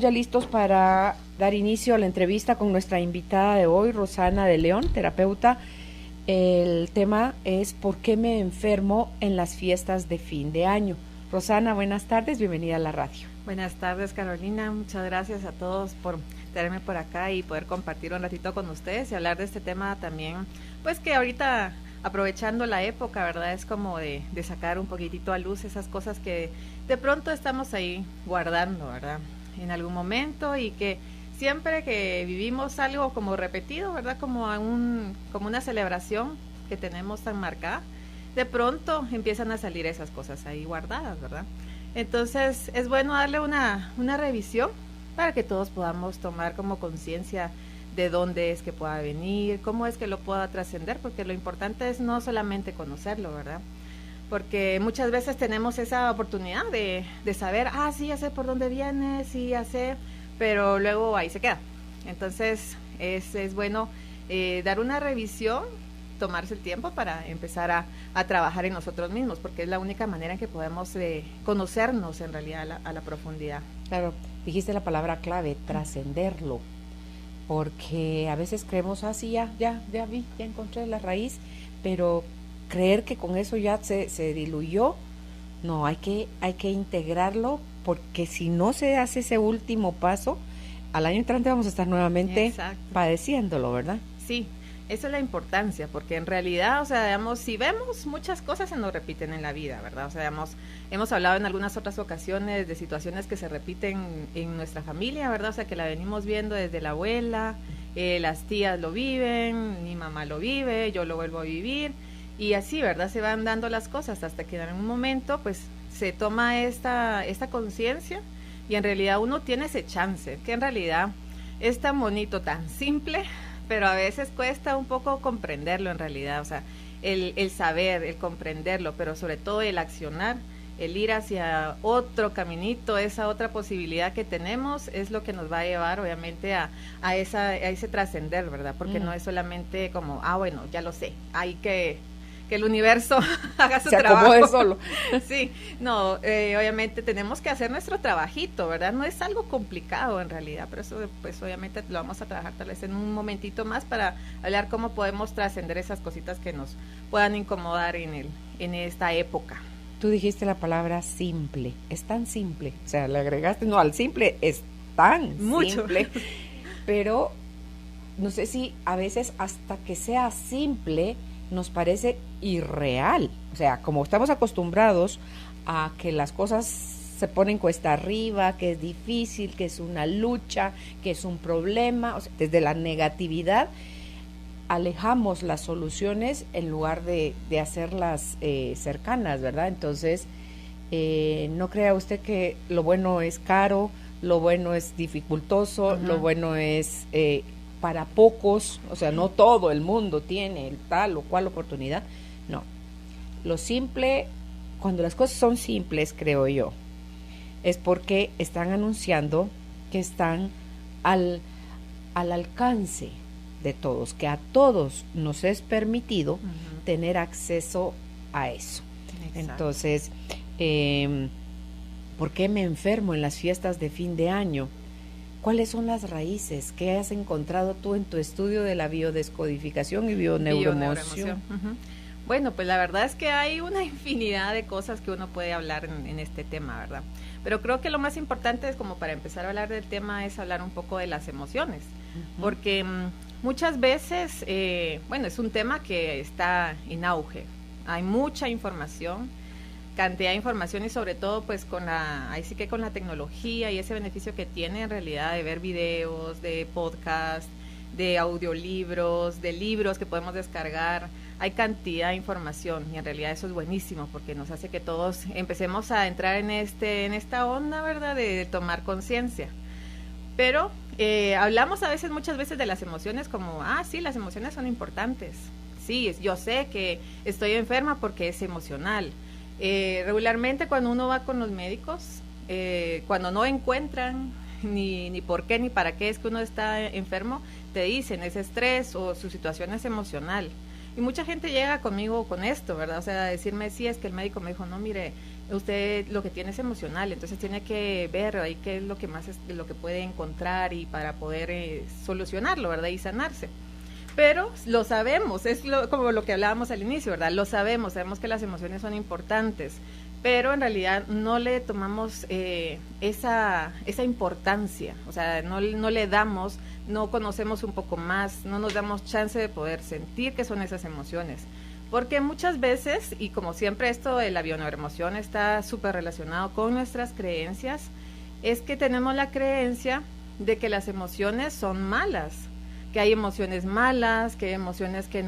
estamos ya listos para dar inicio a la entrevista con nuestra invitada de hoy, Rosana de León, terapeuta. El tema es ¿por qué me enfermo en las fiestas de fin de año? Rosana, buenas tardes, bienvenida a la radio. Buenas tardes, Carolina, muchas gracias a todos por tenerme por acá y poder compartir un ratito con ustedes y hablar de este tema también, pues que ahorita aprovechando la época, ¿verdad? Es como de sacar un poquitito a luz esas cosas que de pronto estamos ahí guardando, ¿verdad? En algún momento y que siempre que vivimos algo como repetido, ¿verdad? Como una celebración que tenemos tan marcada, de pronto empiezan a salir esas cosas ahí guardadas, ¿verdad? Entonces es bueno darle una revisión para que todos podamos tomar como conciencia de dónde es que pueda venir, cómo es que lo pueda trascender, porque lo importante es no solamente conocerlo, ¿verdad? Porque muchas veces tenemos esa oportunidad de saber, sí, ya sé por dónde viene, sí, ya sé, pero luego ahí se queda. Entonces es bueno dar una revisión, tomarse el tiempo para empezar a trabajar en nosotros mismos, porque es la única manera en que podemos conocernos en realidad a la profundidad. Claro, dijiste la palabra clave, trascenderlo, porque a veces creemos, sí, ya encontré la raíz, pero creer que con eso ya se diluyó, no, hay que integrarlo, porque si no se hace ese último paso, al año entrante vamos a estar nuevamente padeciéndolo, ¿verdad? Sí. Esa es la importancia, porque en realidad, o sea, digamos, si vemos muchas cosas se nos repiten en la vida, ¿verdad? O sea, hemos hablado en algunas otras ocasiones de situaciones que se repiten en nuestra familia, ¿verdad? O sea, que la venimos viendo desde la abuela, las tías lo viven, mi mamá lo vive, yo lo vuelvo a vivir, y así, ¿verdad? Se van dando las cosas hasta que en algún momento, pues, se toma esta conciencia y en realidad uno tiene ese chance, que en realidad es tan bonito, tan simple, pero a veces cuesta un poco comprenderlo en realidad, o sea, el saber, el comprenderlo, pero sobre todo el accionar, el ir hacia otro caminito, esa otra posibilidad que tenemos, es lo que nos va a llevar obviamente a ese trascender, ¿verdad? Porque no es solamente como, bueno, ya lo sé, hay que el universo haga su trabajo. Se acomode solo. Sí, no, obviamente tenemos que hacer nuestro trabajito, ¿verdad? No es algo complicado en realidad, pero eso pues obviamente lo vamos a trabajar tal vez en un momentito más para hablar cómo podemos trascender esas cositas que nos puedan incomodar en esta época. Tú dijiste la palabra simple, es tan simple, o sea, le agregaste, no, al simple es tan simple, pero no sé si a veces hasta que sea simple nos parece irreal, o sea, como estamos acostumbrados a que las cosas se ponen cuesta arriba, que es difícil, que es una lucha, que es un problema, o sea, desde la negatividad alejamos las soluciones en lugar de hacerlas cercanas, ¿verdad? Entonces, no crea usted que lo bueno es caro, lo bueno es dificultoso, lo bueno es para pocos, o sea, no todo el mundo tiene tal o cual oportunidad, no. Lo simple, cuando las cosas son simples, creo yo, es porque están anunciando que están al alcance de todos, que a todos nos es permitido tener acceso a eso. Exacto. Entonces, ¿por qué me enfermo en las fiestas de fin de año? ¿Cuáles son las raíces que has encontrado tú en tu estudio de la biodescodificación y bioneuroemoción? Bueno, pues la verdad es que hay una infinidad de cosas que uno puede hablar en este tema, ¿verdad? Pero creo que lo más importante es, como para empezar a hablar del tema, es hablar un poco de las emociones, porque muchas veces, es un tema que está en auge, hay mucha información, cantidad de información y sobre todo pues con la tecnología y ese beneficio que tiene en realidad de ver videos, de podcast, de audiolibros, de libros que podemos descargar, hay cantidad de información y en realidad eso es buenísimo porque nos hace que todos empecemos a entrar en esta onda, ¿verdad?, de tomar conciencia. Pero hablamos muchas veces de las emociones como, sí, las emociones son importantes, sí, yo sé que estoy enferma porque es emocional. Regularmente cuando uno va con los médicos, cuando no encuentran ni por qué ni para qué es que uno está enfermo, te dicen es estrés o su situación es emocional, Y mucha gente llega conmigo con esto, ¿verdad? O sea, decirme, sí, es que el médico me dijo, no, mire, usted lo que tiene es emocional, entonces tiene que ver ahí qué es lo que más es lo que puede encontrar y para poder solucionarlo, ¿verdad? Y sanarse. Pero lo sabemos, como lo que hablábamos al inicio, ¿verdad? Lo sabemos que las emociones son importantes, pero en realidad no le tomamos esa importancia, o sea, no le damos, no conocemos un poco más, no nos damos chance de poder sentir qué son esas emociones. Porque muchas veces, y como siempre esto de la bioneuroemoción está súper relacionado con nuestras creencias, es que tenemos la creencia de que las emociones son malas, que hay emociones malas, que hay emociones que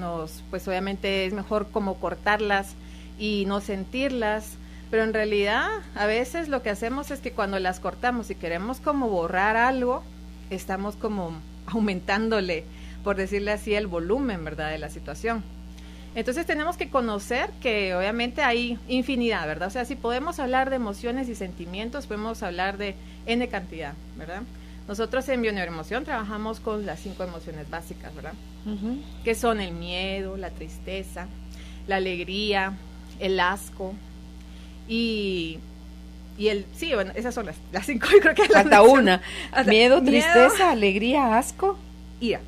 pues obviamente es mejor como cortarlas y no sentirlas, pero en realidad a veces lo que hacemos es que cuando las cortamos y queremos como borrar algo, estamos como aumentándole, por decirle así, el volumen, ¿verdad?, de la situación. Entonces tenemos que conocer que obviamente hay infinidad, ¿verdad? O sea, si podemos hablar de emociones y sentimientos, podemos hablar de N cantidad, ¿verdad? Nosotros en Bioneuroemoción trabajamos con las 5 emociones básicas, ¿verdad? Uh-huh. Que son el miedo, la tristeza, la alegría, el asco y sí, bueno, esas son las 5, yo creo que hasta una. Miedo, tristeza, alegría, asco, ira.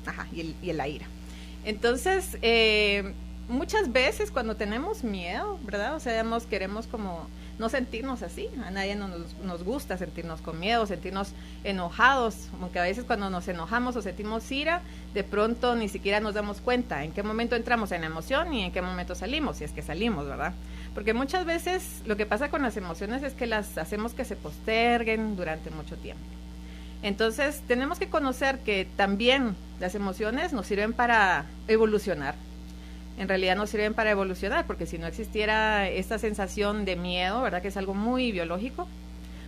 Ajá, y la ira. Entonces, muchas veces cuando tenemos miedo, ¿verdad? O sea, queremos como no sentirnos así, a nadie nos gusta sentirnos con miedo, sentirnos enojados, aunque a veces cuando nos enojamos o sentimos ira, de pronto ni siquiera nos damos cuenta en qué momento entramos en la emoción y en qué momento salimos, si es que salimos, ¿verdad? Porque muchas veces lo que pasa con las emociones es que las hacemos que se posterguen durante mucho tiempo. Entonces tenemos que conocer que también las emociones nos sirven para evolucionar. En realidad nos sirven para evolucionar, porque si no existiera esta sensación de miedo, ¿verdad?, que es algo muy biológico,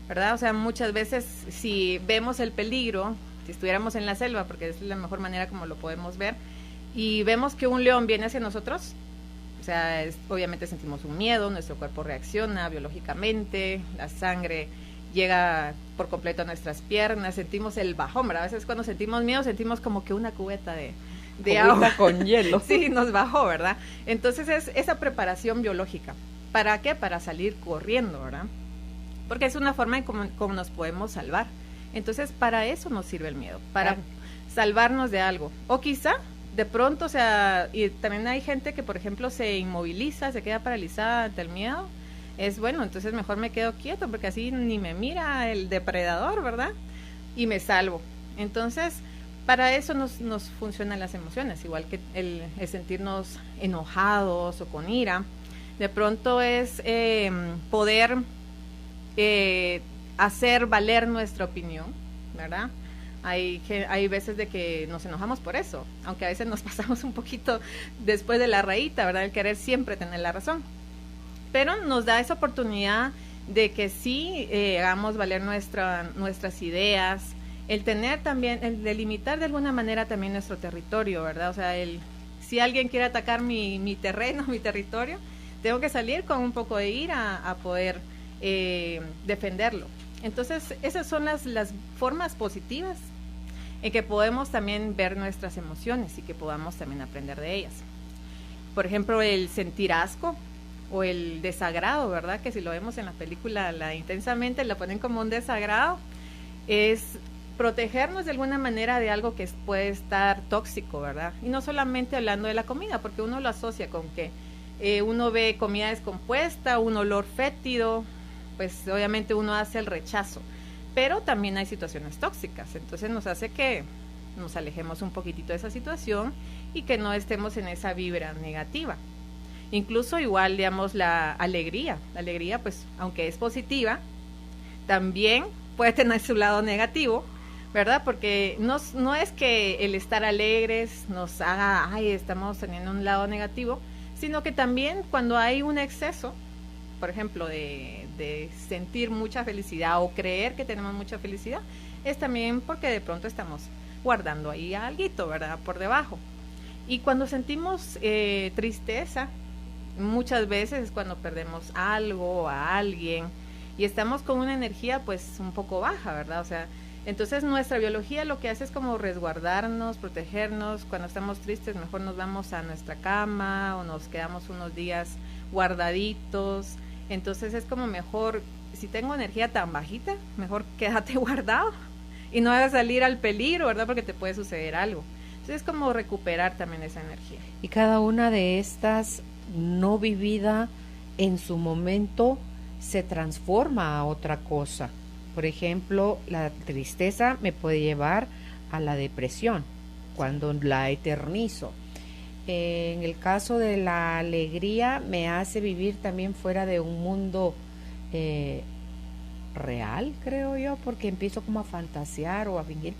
¿verdad? O sea, muchas veces si vemos el peligro, si estuviéramos en la selva, porque es la mejor manera como lo podemos ver, y vemos que un león viene hacia nosotros, o sea, obviamente sentimos un miedo, nuestro cuerpo reacciona biológicamente, la sangre llega por completo a nuestras piernas, sentimos el bajón, ¿verdad? A veces cuando sentimos miedo sentimos como que una cubeta de agua con hielo. Sí, nos bajó, ¿verdad? Entonces es esa preparación biológica. ¿Para qué? Para salir corriendo, ¿verdad? Porque es una forma en cómo nos podemos salvar. Entonces, para eso nos sirve el miedo, para salvarnos de algo. O quizá, de pronto, o sea, y también hay gente que, por ejemplo, se inmoviliza, se queda paralizada ante el miedo. Es bueno, entonces mejor me quedo quieto, porque así ni me mira el depredador, ¿verdad? Y me salvo. Entonces, para eso nos funcionan las emociones, igual que el sentirnos enojados o con ira. De pronto es poder hacer valer nuestra opinión, ¿verdad? Hay veces de que nos enojamos por eso, aunque a veces nos pasamos un poquito después de la rayita, ¿verdad? El querer siempre tener la razón. Pero nos da esa oportunidad de que sí hagamos valer nuestras ideas, el tener también, el delimitar de alguna manera también nuestro territorio, ¿verdad? O sea, si alguien quiere atacar mi terreno, mi territorio, tengo que salir con un poco de ira a poder defenderlo. Entonces, esas son las formas positivas en que podemos también ver nuestras emociones y que podamos también aprender de ellas. Por ejemplo, el sentir asco o el desagrado, ¿verdad? Que si lo vemos en la película Intensamente, la ponen como un desagrado, es protegernos de alguna manera de algo que puede estar tóxico, ¿verdad? Y no solamente hablando de la comida, porque uno lo asocia con que uno ve comida descompuesta, un olor fétido, pues obviamente uno hace el rechazo, pero también hay situaciones tóxicas, entonces nos hace que nos alejemos un poquitito de esa situación y que no estemos en esa vibra negativa. Incluso igual, digamos, la alegría, pues aunque es positiva, también puede tener su lado negativo, ¿verdad? Porque no es que el estar alegres nos haga, estamos teniendo un lado negativo, sino que también cuando hay un exceso, por ejemplo, de sentir mucha felicidad o creer que tenemos mucha felicidad, es también porque de pronto estamos guardando ahí alguito, ¿verdad? Por debajo. Y cuando sentimos tristeza, muchas veces es cuando perdemos algo o a alguien y estamos con una energía pues un poco baja, ¿verdad? O sea, Entonces nuestra biología lo que hace es como resguardarnos, protegernos. Cuando estamos tristes mejor nos vamos a nuestra cama o nos quedamos unos días guardaditos. Entonces es como mejor, si tengo energía tan bajita, mejor quédate guardado y no debes salir al peligro, ¿verdad? Porque te puede suceder algo. Entonces es como recuperar también esa energía. Y cada una de estas no vivida en su momento se transforma a otra cosa. Por ejemplo, la tristeza me puede llevar a la depresión cuando la eternizo. En el caso de la alegría me hace vivir también fuera de un mundo real, creo yo, porque empiezo como a fantasear o a fingir.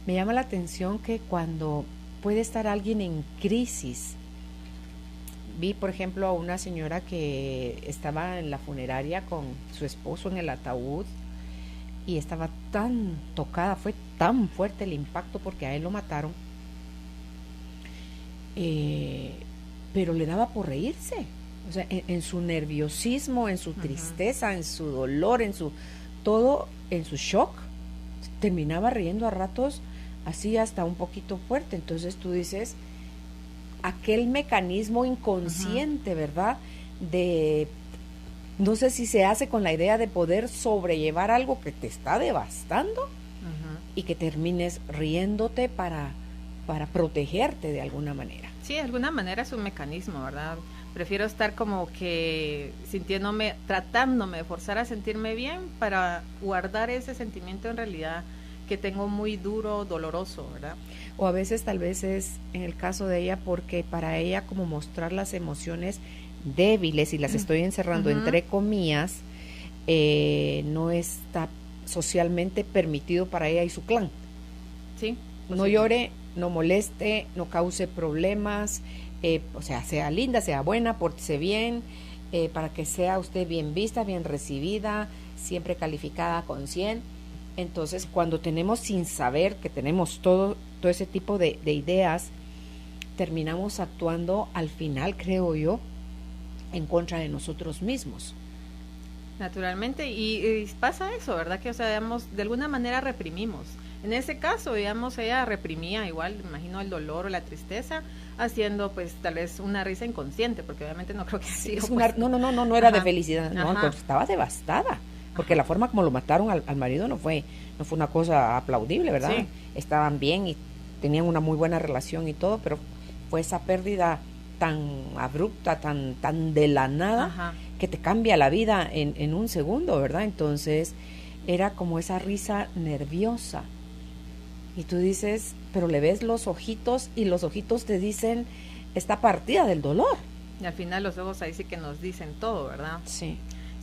Me llama la atención que cuando puede estar alguien en crisis, vi por ejemplo a una señora que estaba en la funeraria con su esposo en el ataúd y estaba tan tocada, fue tan fuerte el impacto porque a él lo mataron, pero le daba por reírse, o sea, en su nerviosismo, en su tristeza, en su dolor, en su todo, en su shock, terminaba riendo a ratos así hasta un poquito fuerte. Entonces tú dices, aquel mecanismo inconsciente, ¿verdad? De, no sé si se hace con la idea de poder sobrellevar algo que te está devastando y que termines riéndote para protegerte de alguna manera. Sí, de alguna manera es un mecanismo, ¿verdad? Prefiero estar como que sintiéndome, tratándome de forzar a sentirme bien para guardar ese sentimiento en realidad que tengo muy duro, doloroso, ¿verdad? O a veces tal vez es en el caso de ella porque para ella como mostrar las emociones débiles, y las estoy encerrando entre comillas, no está socialmente permitido para ella y su clan. Sí. No llore, no moleste, no cause problemas, o sea linda, sea buena, pórtese bien, para que sea usted bien vista, bien recibida, siempre calificada con 100. Entonces, cuando tenemos sin saber que tenemos todo ese tipo de ideas, terminamos actuando al final, creo yo, en contra de nosotros mismos. Naturalmente, y pasa eso, ¿verdad? Que, o sea, digamos, de alguna manera reprimimos. En ese caso, digamos, ella reprimía igual, me imagino, el dolor o la tristeza, haciendo, pues, tal vez una risa inconsciente, porque obviamente no creo que así. Sí, no era de felicidad, no, estaba devastada, porque la forma como lo mataron al marido no fue una cosa aplaudible, ¿verdad? Sí. Estaban bien y tenían una muy buena relación y todo, pero fue esa pérdida tan abrupta, tan de la nada, que te cambia la vida en un segundo, ¿verdad? Entonces era como esa risa nerviosa y tú dices, pero le ves los ojitos y los ojitos te dicen, está partida del dolor. Y al final los ojos ahí sí que nos dicen todo, ¿verdad? Sí.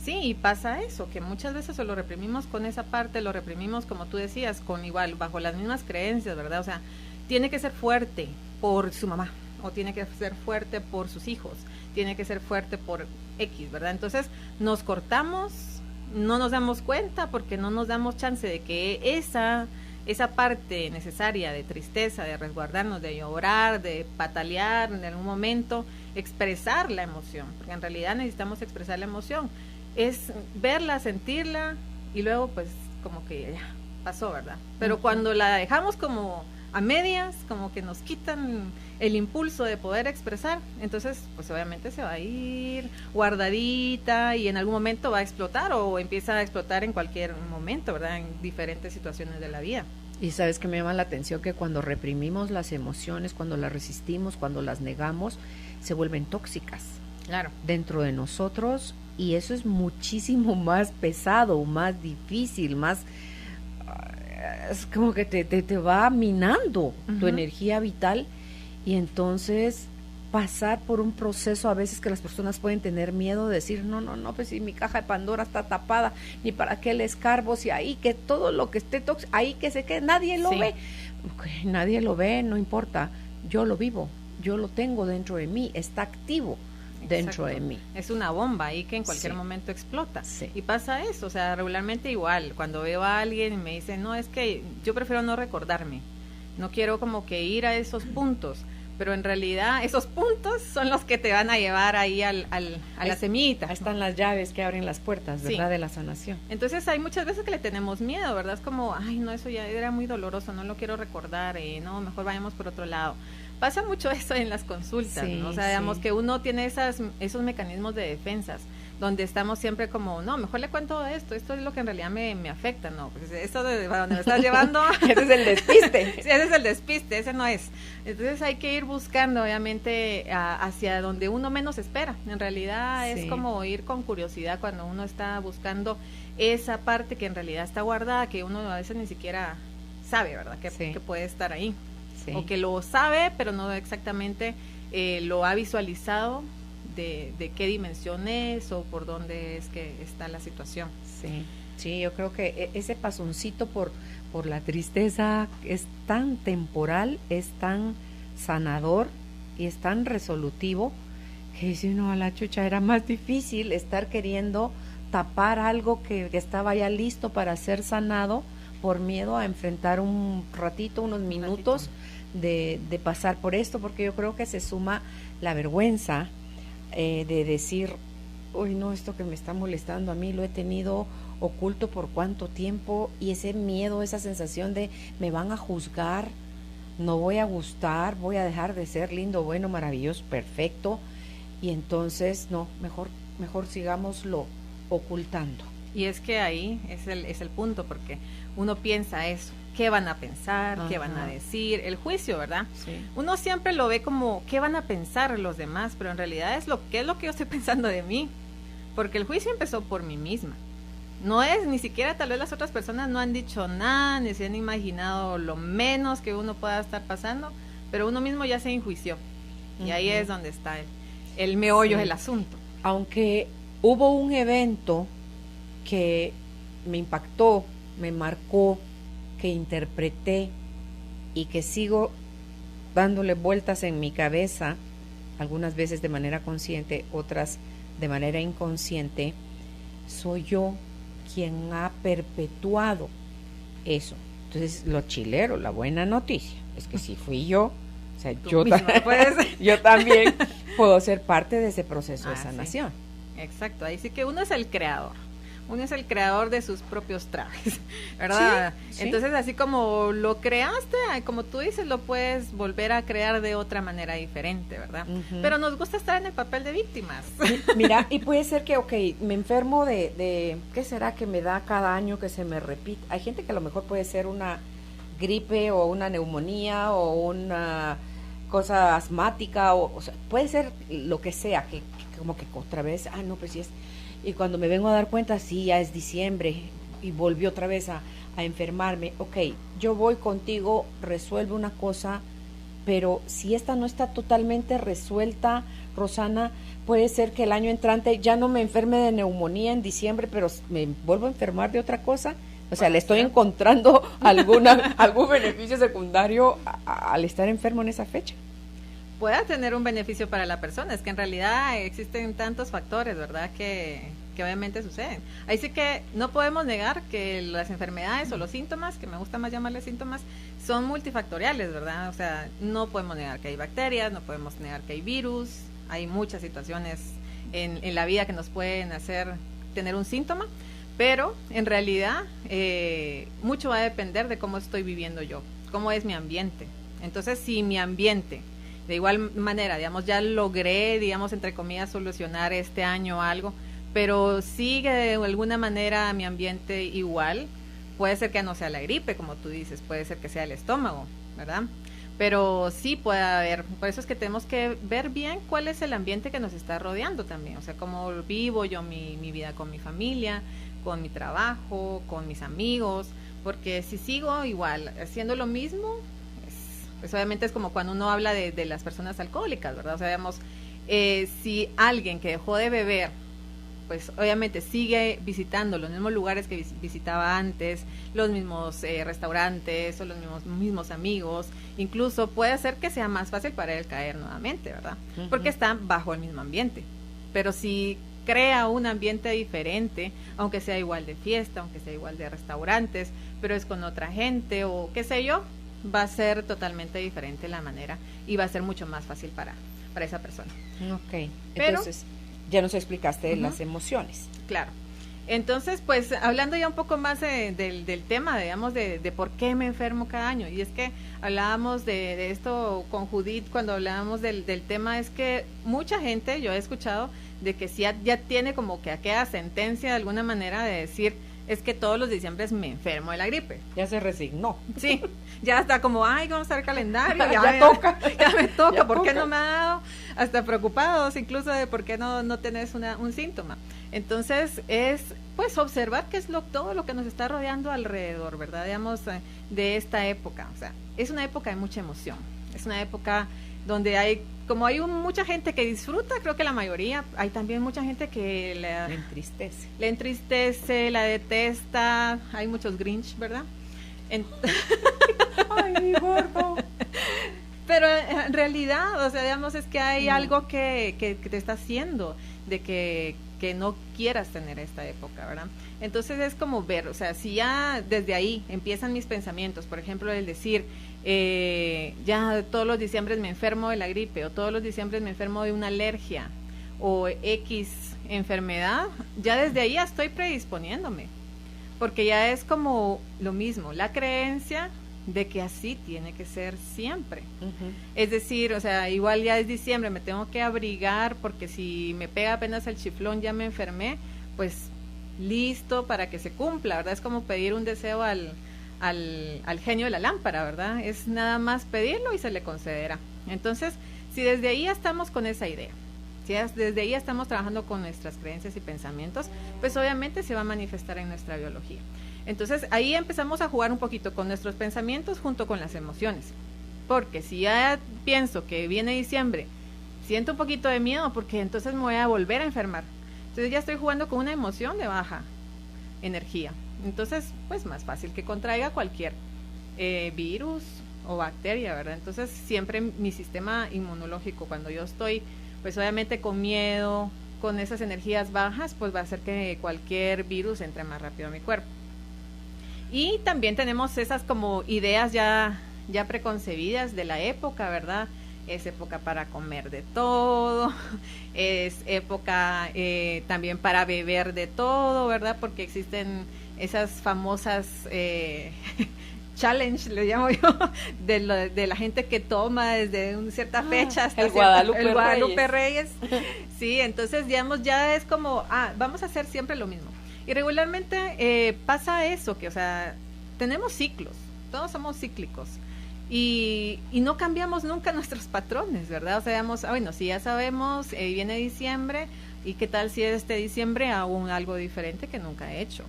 Sí, y pasa eso, que muchas veces lo reprimimos con esa parte, lo reprimimos, como tú decías, con igual, bajo las mismas creencias, ¿verdad? O sea, tiene que ser fuerte por su mamá, o tiene que ser fuerte por sus hijos, tiene que ser fuerte por X, ¿verdad? Entonces nos cortamos, no nos damos cuenta porque no nos damos chance de que esa parte necesaria de tristeza, de resguardarnos, de llorar, de patalear en algún momento, expresar la emoción, porque en realidad necesitamos expresar la emoción, es verla, sentirla y luego pues como que ya pasó, ¿verdad? Pero cuando la dejamos como a medias, como que nos quitan el impulso de poder expresar, entonces pues obviamente se va a ir guardadita y en algún momento va a explotar o empieza a explotar en cualquier momento, ¿verdad? En diferentes situaciones de la vida. Y sabes que me llama la atención que cuando reprimimos las emociones, cuando las resistimos, cuando las negamos, se vuelven tóxicas. Claro. Dentro de nosotros, y eso es muchísimo más pesado, más difícil, más es como que te va minando tu energía vital, y entonces pasar por un proceso a veces que las personas pueden tener miedo de decir, no, pues si mi caja de Pandora está tapada, ni para qué le escarbo, si ahí que todo lo que esté tóxico, ahí que se quede, nadie lo ve. Okay, nadie lo ve, no importa, yo lo vivo, yo lo tengo dentro de mí, está activo dentro de mí. Es una bomba ahí que en cualquier momento explota. Y pasa eso, o sea, regularmente igual, cuando veo a alguien y me dice, no, es que yo prefiero no recordarme, no quiero como que ir a esos puntos, pero en realidad esos puntos son los que te van a llevar ahí a la semillita. Ahí están las llaves que abren las puertas, ¿verdad? Sí. De la sanación. Entonces hay muchas veces que le tenemos miedo, ¿verdad? Es como, ay, no, eso ya era muy doloroso, no lo quiero recordar, no, mejor vayamos por otro lado. Pasa mucho eso en las consultas, ¿no? O sea, digamos que uno tiene esos mecanismos de defensas, donde estamos siempre como, no, mejor le cuento esto es lo que en realidad me afecta, no, pues esto de donde me estás llevando, ese es el despiste. Sí, ese es el despiste, ese no es. Entonces hay que ir buscando, obviamente, hacia donde uno menos espera. En realidad es como ir con curiosidad cuando uno está buscando esa parte que en realidad está guardada, que uno a veces ni siquiera sabe, ¿verdad? Que puede estar ahí. Sí. O que lo sabe, pero no exactamente lo ha visualizado de qué dimensión es o por dónde es que está la situación. Sí, yo creo que ese pasoncito por la tristeza es tan temporal, es tan sanador y es tan resolutivo que dice uno, a la chucha, era más difícil estar queriendo tapar algo que estaba ya listo para ser sanado por miedo a enfrentar un ratito, unos minutos de pasar por esto, porque yo creo que se suma la vergüenza de decir, uy, no, esto que me está molestando a mí lo he tenido oculto por cuánto tiempo, y ese miedo, esa sensación de me van a juzgar, no voy a gustar, voy a dejar de ser lindo, bueno, maravilloso, perfecto, y entonces no, mejor sigámoslo ocultando. Y es que ahí es el punto, porque uno piensa eso, ¿qué van a pensar? Ajá. ¿Qué van a decir? El juicio, ¿verdad? Sí. Uno siempre lo ve como, ¿qué van a pensar los demás? Pero en realidad ¿qué es lo que yo estoy pensando de mí? Porque el juicio empezó por mí misma. No es, ni siquiera tal vez las otras personas no han dicho nada, ni se han imaginado lo menos que uno pueda estar pasando, pero uno mismo ya se enjuició. Y ahí es donde está el meollo del asunto. Aunque hubo un evento que me impactó, me marcó, que interpreté y que sigo dándole vueltas en mi cabeza, algunas veces de manera consciente, otras de manera inconsciente, soy yo quien ha perpetuado eso. Entonces, lo chilero, la buena noticia es que si fui yo, o sea, yo también puedo ser parte de ese proceso de sanación. Sí. Exacto, ahí sí que uno es el creador. Uno es el creador de sus propios trajes, ¿verdad? Sí. Entonces, así como lo creaste, como tú dices, lo puedes volver a crear de otra manera diferente, ¿verdad? Uh-huh. Pero nos gusta estar en el papel de víctimas. Mira, y puede ser que, me enfermo de ¿qué será que me da cada año que se me repite? Hay gente que a lo mejor puede ser una gripe o una neumonía o una cosa asmática, o sea, puede ser lo que sea, que como que otra vez, no, pues sí es... Y cuando me vengo a dar cuenta, sí, ya es diciembre y volví otra vez a enfermarme. Ok, yo voy contigo, resuelve una cosa, pero si esta no está totalmente resuelta, Rosana, puede ser que el año entrante ya no me enferme de neumonía en diciembre, pero me vuelvo a enfermar de otra cosa. O sea, le estoy encontrando algún beneficio secundario al estar enfermo en esa fecha. Pueda tener un beneficio para la persona, es que en realidad existen tantos factores, ¿verdad?, que obviamente suceden. Ahí sí que no podemos negar que las enfermedades o los síntomas, que me gusta más llamarles síntomas, son multifactoriales, ¿verdad? O sea, no podemos negar que hay bacterias, no podemos negar que hay virus, hay muchas situaciones en la vida que nos pueden hacer tener un síntoma, pero en realidad mucho va a depender de cómo estoy viviendo yo, cómo es mi ambiente. Entonces, si mi ambiente... De igual manera, digamos, ya logré, digamos, entre comillas, solucionar este año algo, pero sigue de alguna manera mi ambiente igual, puede ser que no sea la gripe, como tú dices, puede ser que sea el estómago, ¿verdad? Pero sí puede haber, por eso es que tenemos que ver bien cuál es el ambiente que nos está rodeando también, o sea, cómo vivo yo mi vida con mi familia, con mi trabajo, con mis amigos, porque si sigo igual, haciendo lo mismo... Pues obviamente es como cuando uno habla de las personas alcohólicas, ¿verdad? O sea, digamos, si alguien que dejó de beber, pues obviamente sigue visitando los mismos lugares que visitaba antes, los mismos restaurantes o los mismos amigos, incluso puede ser que sea más fácil para él caer nuevamente, ¿verdad? Uh-huh. Porque está bajo el mismo ambiente. Pero si crea un ambiente diferente, aunque sea igual de fiesta, aunque sea igual de restaurantes, pero es con otra gente o qué sé yo, va a ser totalmente diferente la manera y va a ser mucho más fácil para esa persona. Ok, entonces ya nos explicaste de las emociones. Claro. Entonces, pues, hablando ya un poco más del tema, digamos, de por qué me enfermo cada año. Y es que hablábamos de esto con Judith cuando hablábamos del tema, es que mucha gente, yo he escuchado, de que sí ya tiene como que aquella sentencia de alguna manera de decir, es que todos los diciembres me enfermo de la gripe. Ya se resignó. Sí, ya está como, ay, vamos a ver calendario, ya toca. Ya me toca, ¿por qué no me ha dado? Hasta preocupados incluso de por qué no tenés un síntoma. Entonces es pues observar qué es todo lo que nos está rodeando alrededor, ¿verdad? Digamos, de esta época. O sea, es una época de mucha emoción, es una época donde hay mucha gente que disfruta, creo que la mayoría, hay también mucha gente que le entristece, la detesta, hay muchos Grinch, ¿verdad? Ay, mi gordo. Pero en realidad, o sea, digamos, es que hay algo que te está haciendo de que no quieras tener esta época, ¿verdad? Entonces es como ver, o sea, si ya desde ahí empiezan mis pensamientos, por ejemplo, el decir, ya todos los diciembres me enfermo de la gripe, o todos los diciembres me enfermo de una alergia, o X enfermedad, ya desde ahí ya estoy predisponiéndome, porque ya es como lo mismo, la creencia de que así tiene que ser siempre. Es decir, o sea, igual ya es diciembre, me tengo que abrigar porque si me pega apenas el chiflón ya me enfermé, pues listo para que se cumpla, ¿verdad? Es como pedir un deseo al genio de la lámpara, ¿verdad? Es nada más pedirlo y se le concederá. Entonces, si desde ahí ya estamos con esa idea, si desde ahí estamos trabajando con nuestras creencias y pensamientos, pues obviamente se va a manifestar en nuestra biología. Entonces ahí empezamos a jugar un poquito con nuestros pensamientos junto con las emociones, porque si ya pienso que viene diciembre, siento un poquito de miedo porque entonces me voy a volver a enfermar, entonces ya estoy jugando con una emoción de baja energía, entonces pues más fácil que contraiga cualquier virus o bacteria, ¿verdad? Entonces siempre mi sistema inmunológico, cuando yo estoy pues obviamente con miedo, con esas energías bajas, pues va a hacer que cualquier virus entre más rápido a mi cuerpo. Y también tenemos esas como ideas ya preconcebidas de la época, ¿verdad? Es época para comer de todo, es época también para beber de todo, ¿verdad? Porque existen esas famosas challenge, le llamo yo, de la gente que toma desde una cierta fecha hasta el Guadalupe Reyes. Sí, entonces digamos ya es como, vamos a hacer siempre lo mismo. Y regularmente pasa eso, que o sea, tenemos ciclos, todos somos cíclicos y no cambiamos nunca nuestros patrones, ¿verdad? O sea, bueno, si ya sabemos, viene diciembre, ¿y qué tal si este diciembre hago algo diferente que nunca he hecho?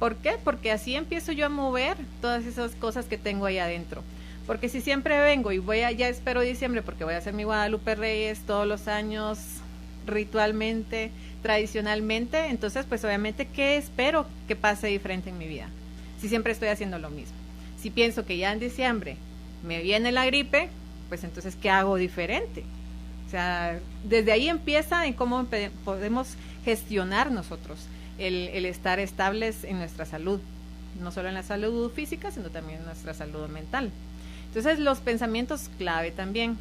¿Por qué? Porque así empiezo yo a mover todas esas cosas que tengo ahí adentro. Porque si siempre vengo y ya espero diciembre porque voy a hacer mi Guadalupe Reyes todos los años, ritualmente, tradicionalmente, entonces pues obviamente ¿qué espero que pase diferente en mi vida? Si siempre estoy haciendo lo mismo. Si pienso que ya en diciembre me viene la gripe, pues entonces ¿qué hago diferente? O sea, desde ahí empieza en cómo podemos gestionar nosotros el estar estables en nuestra salud, no solo en la salud física, sino también en nuestra salud mental. Entonces los pensamientos clave también,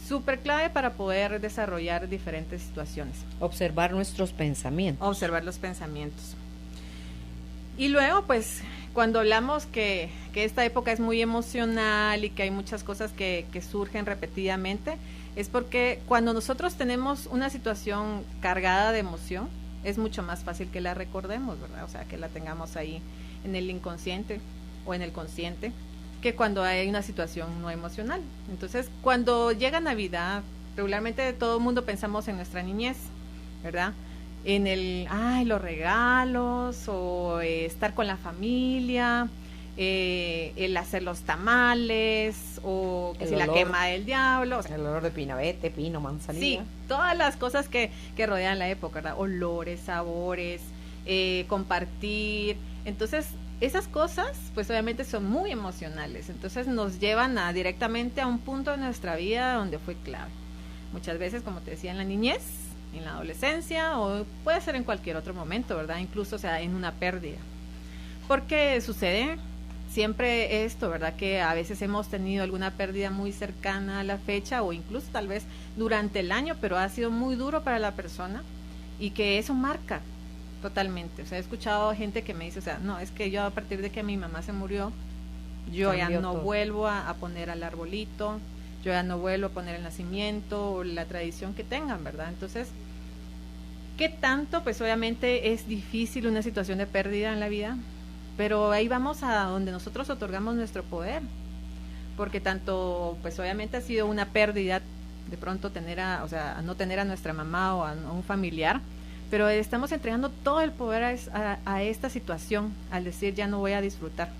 súper clave para poder desarrollar diferentes situaciones. Observar nuestros pensamientos. Observar los pensamientos. Y luego, pues, cuando hablamos que esta época es muy emocional y que hay muchas cosas que surgen repetidamente, es porque cuando nosotros tenemos una situación cargada de emoción, es mucho más fácil que la recordemos, ¿verdad? O sea, que la tengamos ahí en el inconsciente o en el consciente, que cuando hay una situación no emocional. Entonces, cuando llega Navidad, regularmente todo el mundo pensamos en nuestra niñez, ¿verdad? En los regalos, o estar con la familia, el hacer los tamales, o que si la quema del diablo. O sea, el olor de pinabete, pino, manzanilla. Sí, todas las cosas que rodean la época, ¿verdad? Olores, sabores, compartir. Entonces, esas cosas, pues obviamente son muy emocionales, entonces nos llevan directamente a un punto de nuestra vida donde fue clave. Muchas veces, como te decía, en la niñez, en la adolescencia, o puede ser en cualquier otro momento, ¿verdad? Incluso, o sea, en una pérdida. Porque sucede siempre esto, ¿verdad? Que a veces hemos tenido alguna pérdida muy cercana a la fecha o incluso tal vez durante el año, pero ha sido muy duro para la persona y que eso marca totalmente. O sea, he escuchado gente que me dice, o sea, no, es que yo a partir de que mi mamá se murió, yo ya no vuelvo a poner al arbolito, yo ya no vuelvo a poner el nacimiento o la tradición que tengan, ¿verdad? Entonces, ¿qué tanto? Pues obviamente es difícil una situación de pérdida en la vida, pero ahí vamos a donde nosotros otorgamos nuestro poder, porque tanto, pues obviamente ha sido una pérdida de pronto tener o sea, no tener a nuestra mamá o a un familiar, pero estamos entregando todo el poder a esta situación al decir ya no voy a disfrutar,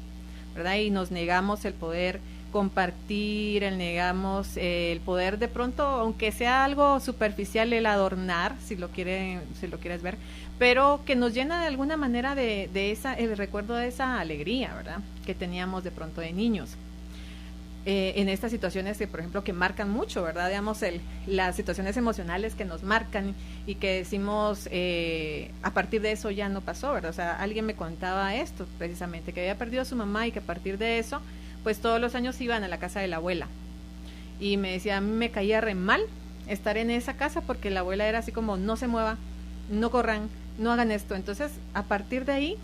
¿verdad? Y nos negamos el poder compartir, negamos el poder de pronto, aunque sea algo superficial, el adornar, si lo quieres ver, pero que nos llena de alguna manera de el recuerdo de esa alegría, ¿verdad? Que teníamos de pronto de niños. En estas situaciones que, por ejemplo, que marcan mucho, ¿verdad? Digamos, las situaciones emocionales que nos marcan y que decimos, a partir de eso ya no pasó, ¿verdad? O sea, alguien me contaba esto precisamente, que había perdido a su mamá y que a partir de eso, pues todos los años iban a la casa de la abuela. Y me decía, a mí me caía re mal estar en esa casa porque la abuela era así como, no se mueva, no corran, no hagan esto. Entonces, a partir de ahí,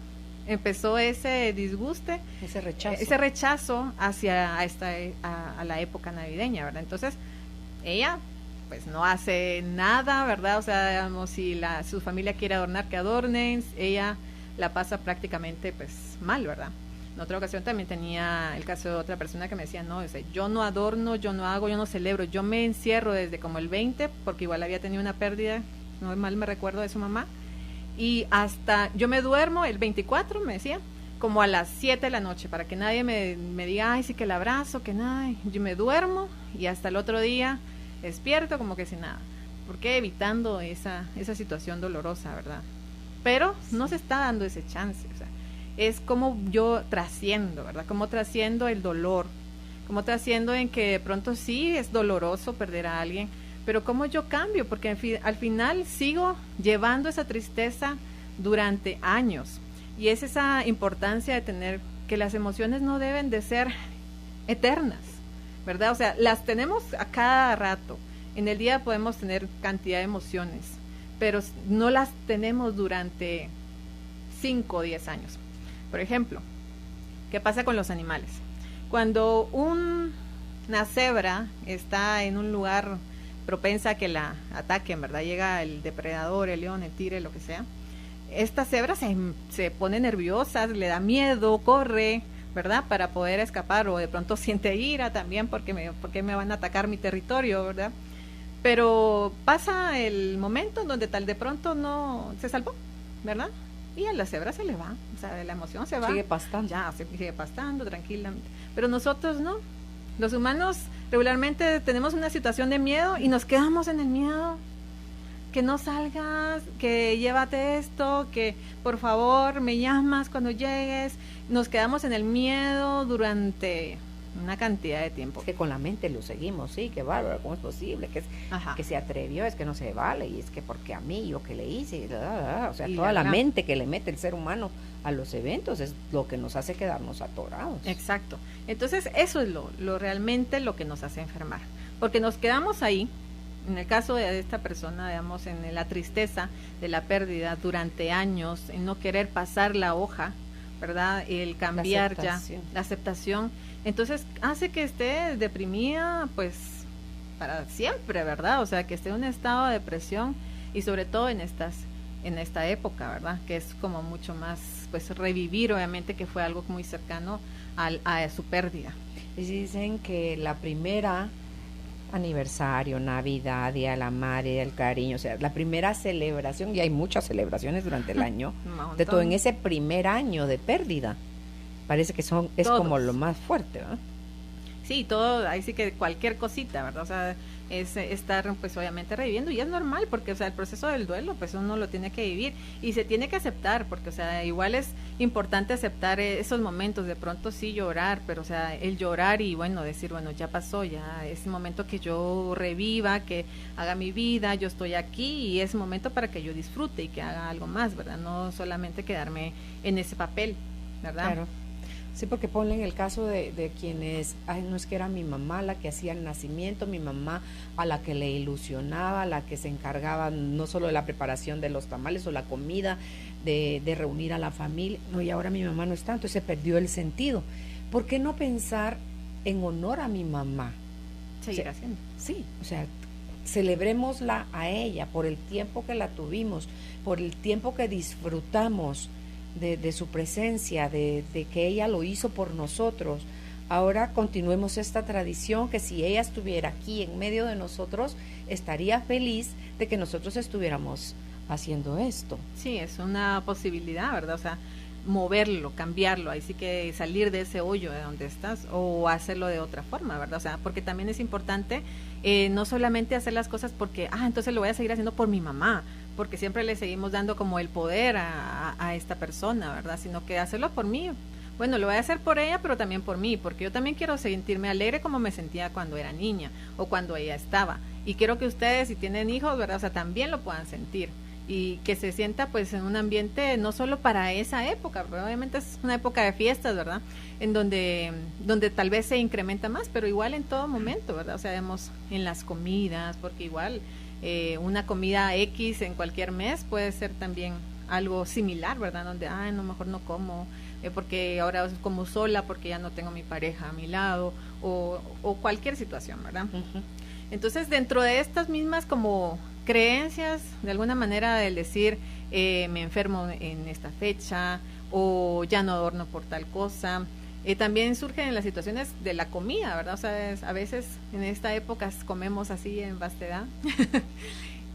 empezó ese disguste, ese rechazo hacia a la época navideña, ¿verdad? Entonces, ella pues no hace nada, ¿verdad? O sea, digamos, si su familia quiere adornar, que adornen, ella la pasa prácticamente pues mal, ¿verdad? En otra ocasión también tenía el caso de otra persona que me decía, no, o sea, yo no adorno, yo no hago, yo no celebro, yo me encierro desde como el 20, porque igual había tenido una pérdida, no mal me recuerdo, de su mamá, y hasta yo me duermo el 24, me decía, como a las 7 de la noche, para que nadie me diga, ay, sí que el abrazo, que nada, yo me duermo y hasta el otro día despierto como que sin nada, porque evitando esa situación dolorosa, ¿verdad? Pero no se está dando ese chance, o sea, es como yo trasciendo, ¿verdad? Como trasciendo el dolor, como trasciendo en que de pronto sí es doloroso perder a alguien, pero cómo yo cambio, porque al final sigo llevando esa tristeza durante años, y es esa importancia de tener que las emociones no deben de ser eternas, ¿verdad? O sea, las tenemos a cada rato, en el día podemos tener cantidad de emociones, pero no las tenemos durante 5 o 10 años. Por ejemplo, ¿qué pasa con los animales? Cuando una cebra está en un lugar propensa a que la ataquen, ¿verdad? Llega el depredador, el león, el tigre, lo que sea. Esta cebra se pone nerviosa, le da miedo, corre, ¿verdad? Para poder escapar, o de pronto siente ira también porque me van a atacar mi territorio, ¿verdad? Pero pasa el momento en donde tal de pronto no se salvó, ¿verdad? Y a la cebra se le va, o sea, la emoción se va. Sigue pastando. Ya, sigue pastando tranquilamente. Pero nosotros no. Los humanos regularmente tenemos una situación de miedo y nos quedamos en el miedo. Que no salgas, que llévate esto, que por favor me llamas cuando llegues. Nos quedamos en el miedo durante una cantidad de tiempo. Es que con la mente lo seguimos, sí, qué bárbaro, ¿cómo es posible? Que se atrevió, es que no se vale, y es que porque a mí, yo que le hice, o sea, toda la mente que le mete el ser humano a los eventos es lo que nos hace quedarnos atorados. Exacto. Entonces, eso es lo realmente lo que nos hace enfermar, porque nos quedamos ahí. En el caso de esta persona, digamos, en la tristeza de la pérdida durante años, en no querer pasar la hoja, ¿verdad? El cambiar la aceptación. Entonces hace que esté deprimida, pues, para siempre, ¿verdad? O sea, que esté en un estado de depresión, y sobre todo en esta época, ¿verdad? Que es como mucho más, pues, revivir, obviamente, que fue algo muy cercano a su pérdida. Y dicen que la primera aniversario, Navidad, Día de la Madre, Día del Cariño, o sea, la primera celebración, y hay muchas celebraciones durante el año, de todo en ese primer año de pérdida, parece que es todos. Como lo más fuerte, ¿verdad? Sí, todo, ahí sí que cualquier cosita, ¿verdad? O sea, es estar, pues, obviamente reviviendo, y es normal, porque, o sea, el proceso del duelo, pues, uno lo tiene que vivir, y se tiene que aceptar, porque, o sea, igual es importante aceptar esos momentos, de pronto sí llorar, pero, o sea, el llorar y, bueno, decir, bueno, ya pasó, ya es momento que yo reviva, que haga mi vida, yo estoy aquí, y es momento para que yo disfrute y que haga algo más, ¿verdad? No solamente quedarme en ese papel, ¿verdad? Claro. Sí, porque ponle en el caso de quienes, ay, no es que era mi mamá la que hacía el nacimiento, mi mamá a la que le ilusionaba, la que se encargaba no solo de la preparación de los tamales o la comida, de reunir a la familia, no, y ahora mi mamá no está, entonces se perdió el sentido. ¿Por qué no pensar en honor a mi mamá? Seguir haciendo. Sí, o sea, celebrémosla a ella por el tiempo que la tuvimos, por el tiempo que disfrutamos de su presencia, de que ella lo hizo por nosotros. Ahora continuemos esta tradición, que si ella estuviera aquí en medio de nosotros, estaría feliz de que nosotros estuviéramos haciendo esto. Sí, es una posibilidad, ¿verdad? O sea, moverlo, cambiarlo, ahí sí que salir de ese hoyo de donde estás o hacerlo de otra forma, ¿verdad? O sea, porque también es importante no solamente hacer las cosas porque, entonces lo voy a seguir haciendo por mi mamá, porque siempre le seguimos dando como el poder a esta persona, ¿verdad? Sino que hacerlo por mí. Bueno, lo voy a hacer por ella, pero también por mí, porque yo también quiero sentirme alegre como me sentía cuando era niña o cuando ella estaba. Y quiero que ustedes, si tienen hijos, ¿verdad? O sea, también lo puedan sentir. Y que se sienta pues en un ambiente no solo para esa época, pero obviamente es una época de fiestas, ¿verdad? En donde tal vez se incrementa más, pero igual en todo momento, ¿verdad? O sea, vemos en las comidas, porque igual una comida X en cualquier mes puede ser también algo similar, ¿verdad? Donde, no, mejor no como, porque ahora como sola, porque ya no tengo mi pareja a mi lado, o cualquier situación, ¿verdad? Uh-huh. Entonces, dentro de estas mismas como creencias, de alguna manera, del decir, me enfermo en esta fecha, o ya no adorno por tal cosa, también surgen en las situaciones de la comida, ¿verdad? O sea, a veces en esta época comemos así en vastedad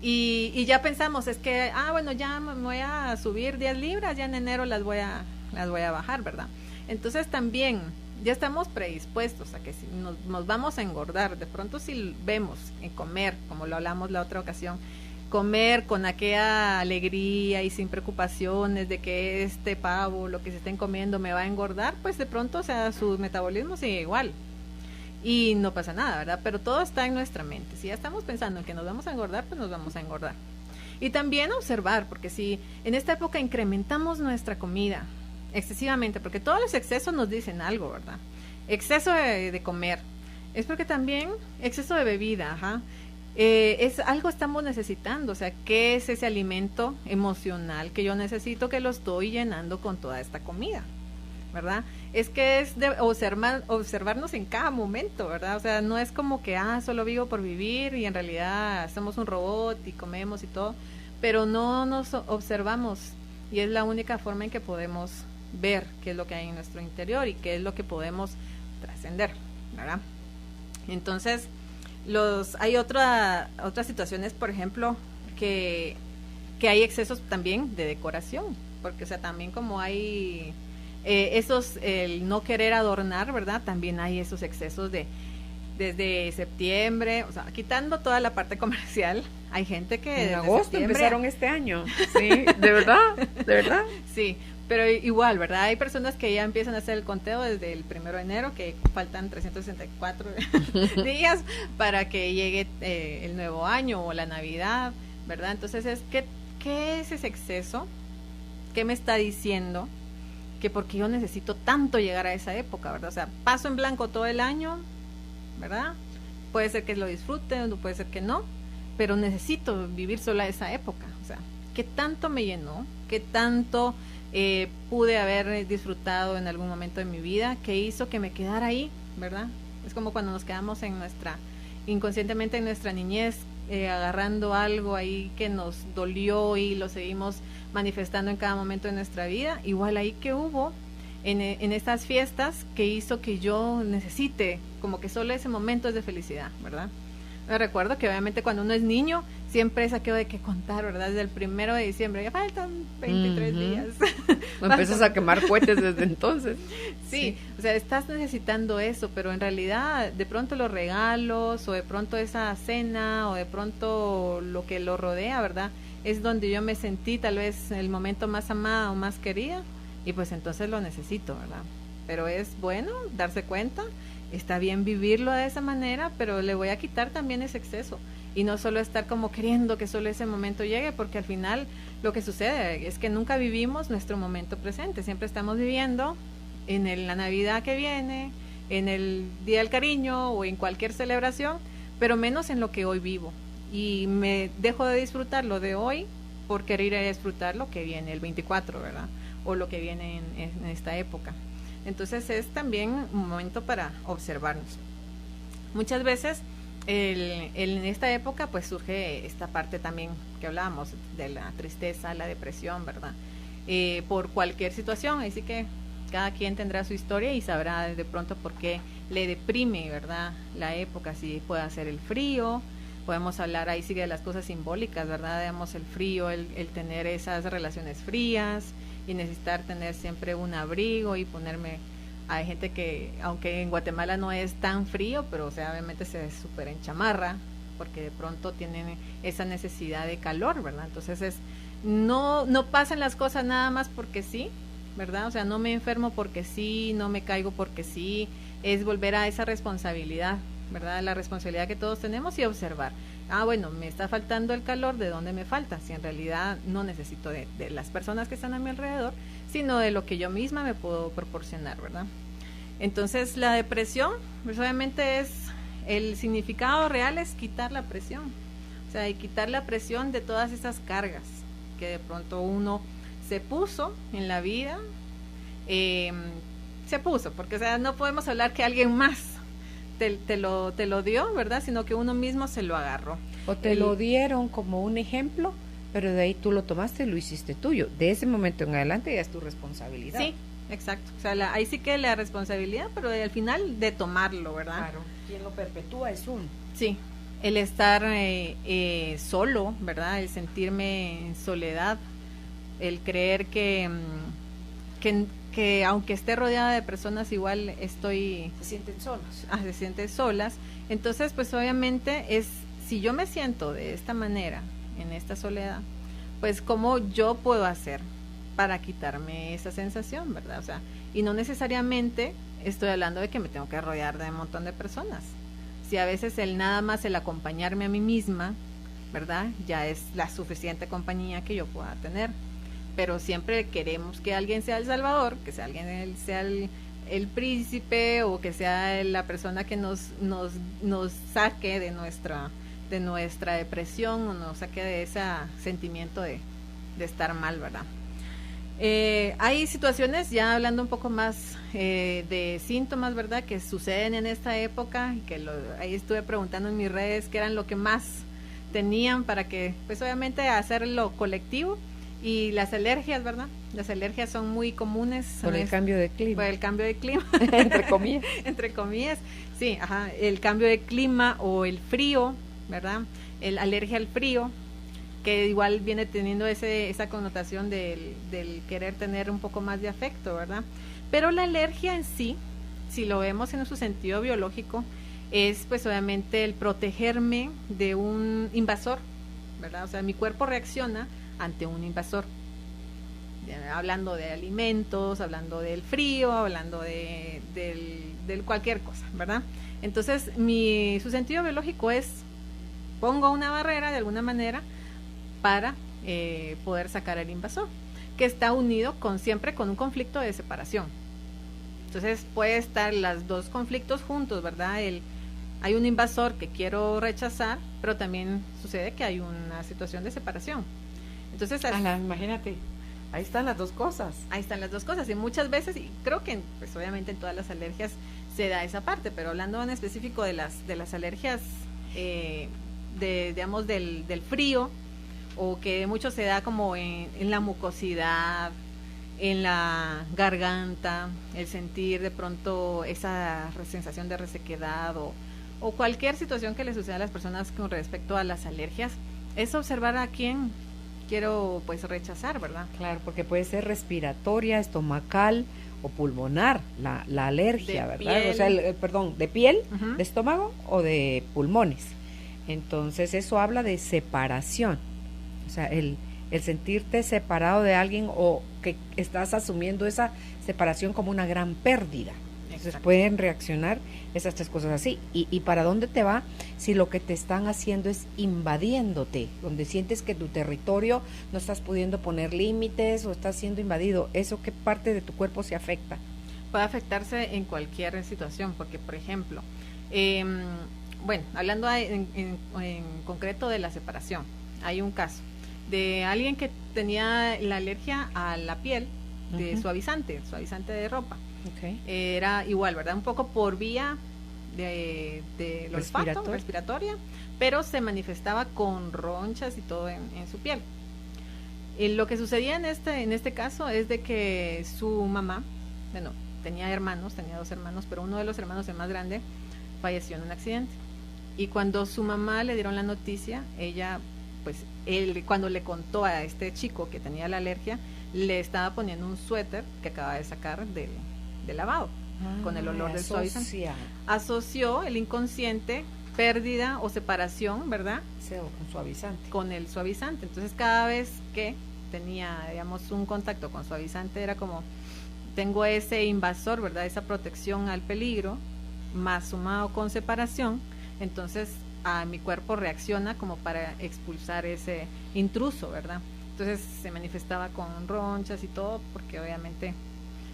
y ya pensamos, es que, bueno, ya me voy a subir 10 libras, ya en enero las voy a bajar, ¿verdad? Entonces también ya estamos predispuestos a que si nos vamos a engordar, de pronto si vemos en comer, como lo hablamos la otra ocasión, comer con aquella alegría y sin preocupaciones de que este pavo, lo que se estén comiendo me va a engordar, pues de pronto, o sea, su metabolismo sigue igual y no pasa nada, ¿verdad? Pero todo está en nuestra mente. Si ya estamos pensando en que nos vamos a engordar, pues nos vamos a engordar. Y también observar, porque si en esta época incrementamos nuestra comida excesivamente, porque todos los excesos nos dicen algo, ¿verdad? Exceso de comer, es porque también exceso de bebida, es algo estamos necesitando, o sea, ¿qué es ese alimento emocional que yo necesito, que lo estoy llenando con toda esta comida? ¿Verdad? Es que es de observarnos en cada momento, ¿verdad? O sea, no es como que, solo vivo por vivir y en realidad somos un robot y comemos y todo, pero no nos observamos y es la única forma en que podemos ver qué es lo que hay en nuestro interior y qué es lo que podemos trascender, ¿verdad? Entonces, hay otras situaciones, por ejemplo, que hay excesos también de decoración, porque, o sea, también como hay el no querer adornar, ¿verdad? También hay esos excesos desde septiembre, o sea, quitando toda la parte comercial, hay gente que en agosto empezaron este año, sí, de verdad. Sí, pero igual, ¿verdad? Hay personas que ya empiezan a hacer el conteo desde el 1 de enero, que faltan 364 días para que llegue el nuevo año o la Navidad, ¿verdad? Entonces, ¿qué es ese exceso? ¿Qué me está diciendo? Que porque yo necesito tanto llegar a esa época, ¿verdad? O sea, paso en blanco todo el año, ¿verdad? Puede ser que lo disfrute, o puede ser que no, pero necesito vivir sola esa época. O sea, ¿qué tanto me llenó? ¿Qué tanto pude haber disfrutado en algún momento de mi vida? ¿Qué hizo que me quedara ahí, verdad? Es como cuando nos quedamos inconscientemente en nuestra niñez, agarrando algo ahí que nos dolió y lo seguimos manifestando en cada momento de nuestra vida. Igual ahí que hubo en estas fiestas que hizo que yo necesite, como que solo ese momento es de felicidad, ¿verdad? Me recuerdo que obviamente cuando uno es niño siempre es aquello de que contar, ¿verdad? Desde el 1 de diciembre, ya faltan 23 días. No empiezas a quemar cohetes desde entonces. Sí, o sea, estás necesitando eso, pero en realidad de pronto los regalos o de pronto esa cena o de pronto lo que lo rodea, ¿verdad? Es donde yo me sentí tal vez el momento más amada o más querida y pues entonces lo necesito, ¿verdad? Pero es bueno darse cuenta. Está bien vivirlo de esa manera, pero le voy a quitar también ese exceso. Y no solo estar como queriendo que solo ese momento llegue, porque al final lo que sucede es que nunca vivimos nuestro momento presente. Siempre estamos viviendo en la Navidad que viene, en el Día del Cariño o en cualquier celebración, pero menos en lo que hoy vivo. Y me dejo de disfrutar lo de hoy por querer ir a disfrutar lo que viene el 24, ¿verdad? O lo que viene en esta época. Entonces es también un momento para observarnos. Muchas veces en esta época pues surge esta parte también que hablábamos de la tristeza, la depresión, ¿verdad? Por cualquier situación, así que cada quien tendrá su historia y sabrá de pronto por qué le deprime, ¿verdad? La época, si puede ser el frío, podemos hablar ahí sí de las cosas simbólicas, ¿verdad? Digamos el frío, el tener esas relaciones frías y necesitar tener siempre un abrigo y ponerme. Hay gente que, aunque en Guatemala no es tan frío, pero o sea, obviamente se súper enchamarra porque de pronto tienen esa necesidad de calor, ¿verdad? Entonces no pasan las cosas nada más porque sí, ¿verdad? O sea, no me enfermo porque sí, no me caigo porque sí, es volver a esa responsabilidad, ¿verdad? La responsabilidad que todos tenemos y observar. Bueno, me está faltando el calor, ¿de dónde me falta? Si en realidad no necesito de las personas que están a mi alrededor, sino de lo que yo misma me puedo proporcionar, ¿verdad? Entonces, la depresión, pues obviamente el significado real es quitar la presión, o sea, y quitar la presión de todas esas cargas que de pronto uno se puso en la vida, se puso, porque o sea, no podemos hablar que alguien más te lo dio, ¿verdad? Sino que uno mismo se lo agarró. O te lo dieron como un ejemplo, pero de ahí tú lo tomaste y lo hiciste tuyo. De ese momento en adelante ya es tu responsabilidad. Sí, exacto. O sea, ahí sí que la responsabilidad, pero al final de tomarlo, ¿verdad? Claro, quien lo perpetúa es uno. Sí, el estar solo, ¿verdad? El sentirme en soledad, el creer que aunque esté rodeada de personas igual se sienten solas. Entonces pues obviamente si yo me siento de esta manera en esta soledad, pues cómo yo puedo hacer para quitarme esa sensación, ¿verdad? O sea, y no necesariamente estoy hablando de que me tengo que rodear de un montón de personas. Si a veces nada más el acompañarme a mí misma, ¿verdad? Ya es la suficiente compañía que yo pueda tener. Pero siempre queremos que alguien sea el salvador, que sea alguien sea el príncipe o que sea la persona que nos saque de nuestra depresión o nos saque de ese sentimiento de estar mal, ¿verdad? Hay situaciones, ya hablando un poco más de síntomas, ¿verdad?, que suceden en esta época, que ahí estuve preguntando en mis redes qué eran lo que más tenían para que, pues obviamente hacerlo colectivo. Y las alergias, ¿verdad? Las alergias son muy comunes. Por el cambio de clima. Por el cambio de clima. Entre comillas. Entre comillas, sí, ajá. El cambio de clima o el frío, ¿verdad? El alergia al frío, que igual viene teniendo esa connotación del querer tener un poco más de afecto, ¿verdad? Pero la alergia en sí, si lo vemos en su sentido biológico, es pues obviamente el protegerme de un invasor, ¿verdad? O sea, mi cuerpo reacciona ante un invasor, hablando de alimentos, hablando del frío, hablando de cualquier cosa, ¿verdad? Entonces, su sentido biológico es, pongo una barrera de alguna manera para poder sacar al invasor, que está unido siempre con un conflicto de separación. Entonces, puede estar los dos conflictos juntos, ¿verdad? Hay un invasor que quiero rechazar, pero también sucede que hay una situación de separación. Entonces, imagínate, ahí están las dos cosas. Ahí están las dos cosas y muchas veces, y creo que pues obviamente en todas las alergias se da esa parte, pero hablando en específico de las alergias, digamos del frío, o que mucho se da como en la mucosidad, en la garganta, el sentir de pronto esa sensación de resequedad o cualquier situación que le suceda a las personas con respecto a las alergias, es observar a quién quiero pues rechazar, ¿verdad? Claro, porque puede ser respiratoria, estomacal o pulmonar la alergia, ¿verdad? Piel. O sea, de piel, Uh-huh. de estómago o de pulmones. Entonces eso habla de separación, o sea, el sentirte separado de alguien o que estás asumiendo esa separación como una gran pérdida. Entonces pueden reaccionar esas tres cosas así. ¿Y para dónde te va si lo que te están haciendo es invadiéndote? Donde sientes que tu territorio no estás pudiendo poner límites o estás siendo invadido. ¿Eso qué parte de tu cuerpo se afecta? Puede afectarse en cualquier situación, porque por ejemplo, bueno, hablando en concreto de la separación, hay un caso de alguien que tenía la alergia a la piel de suavizante de ropa. Okay. Era igual, ¿verdad? Un poco por vía de olfato, respiratoria, pero se manifestaba con ronchas y todo en su piel. Lo que sucedía en este caso es de que su mamá, bueno, tenía dos hermanos, pero uno de los hermanos, el más grande, falleció en un accidente. Y cuando su mamá le dieron la noticia, ella, pues, cuando le contó a este chico que tenía la alergia, le estaba poniendo un suéter que acaba de sacar del lavado, con el olor del suavizante. Asoció el inconsciente pérdida o separación, ¿verdad? Sí, con suavizante. Con el suavizante. Entonces, cada vez que tenía, digamos, un contacto con suavizante, era como, tengo ese invasor, ¿verdad? Esa protección al peligro, más sumado con separación, entonces mi cuerpo reacciona como para expulsar ese intruso, ¿verdad? Entonces se manifestaba con ronchas y todo, porque obviamente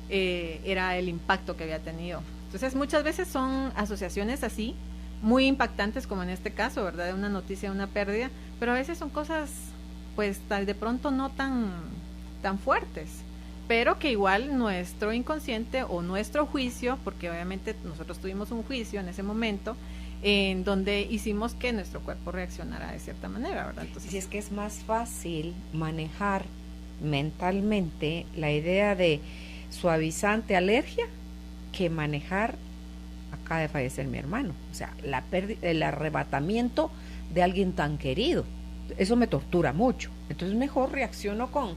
era el impacto que había tenido. Entonces muchas veces son asociaciones así, muy impactantes, como en este caso, ¿verdad? De una noticia, una pérdida, pero a veces son cosas, pues, de pronto no tan fuertes, pero que igual nuestro inconsciente o nuestro juicio, porque obviamente nosotros tuvimos un juicio en ese momento, en donde hicimos que nuestro cuerpo reaccionara de cierta manera, ¿verdad? Entonces, si es que es más fácil manejar mentalmente la idea de suavizante, alergia, que manejar, acaba de fallecer mi hermano, o sea, el arrebatamiento de alguien tan querido, eso me tortura mucho, entonces mejor reacciono con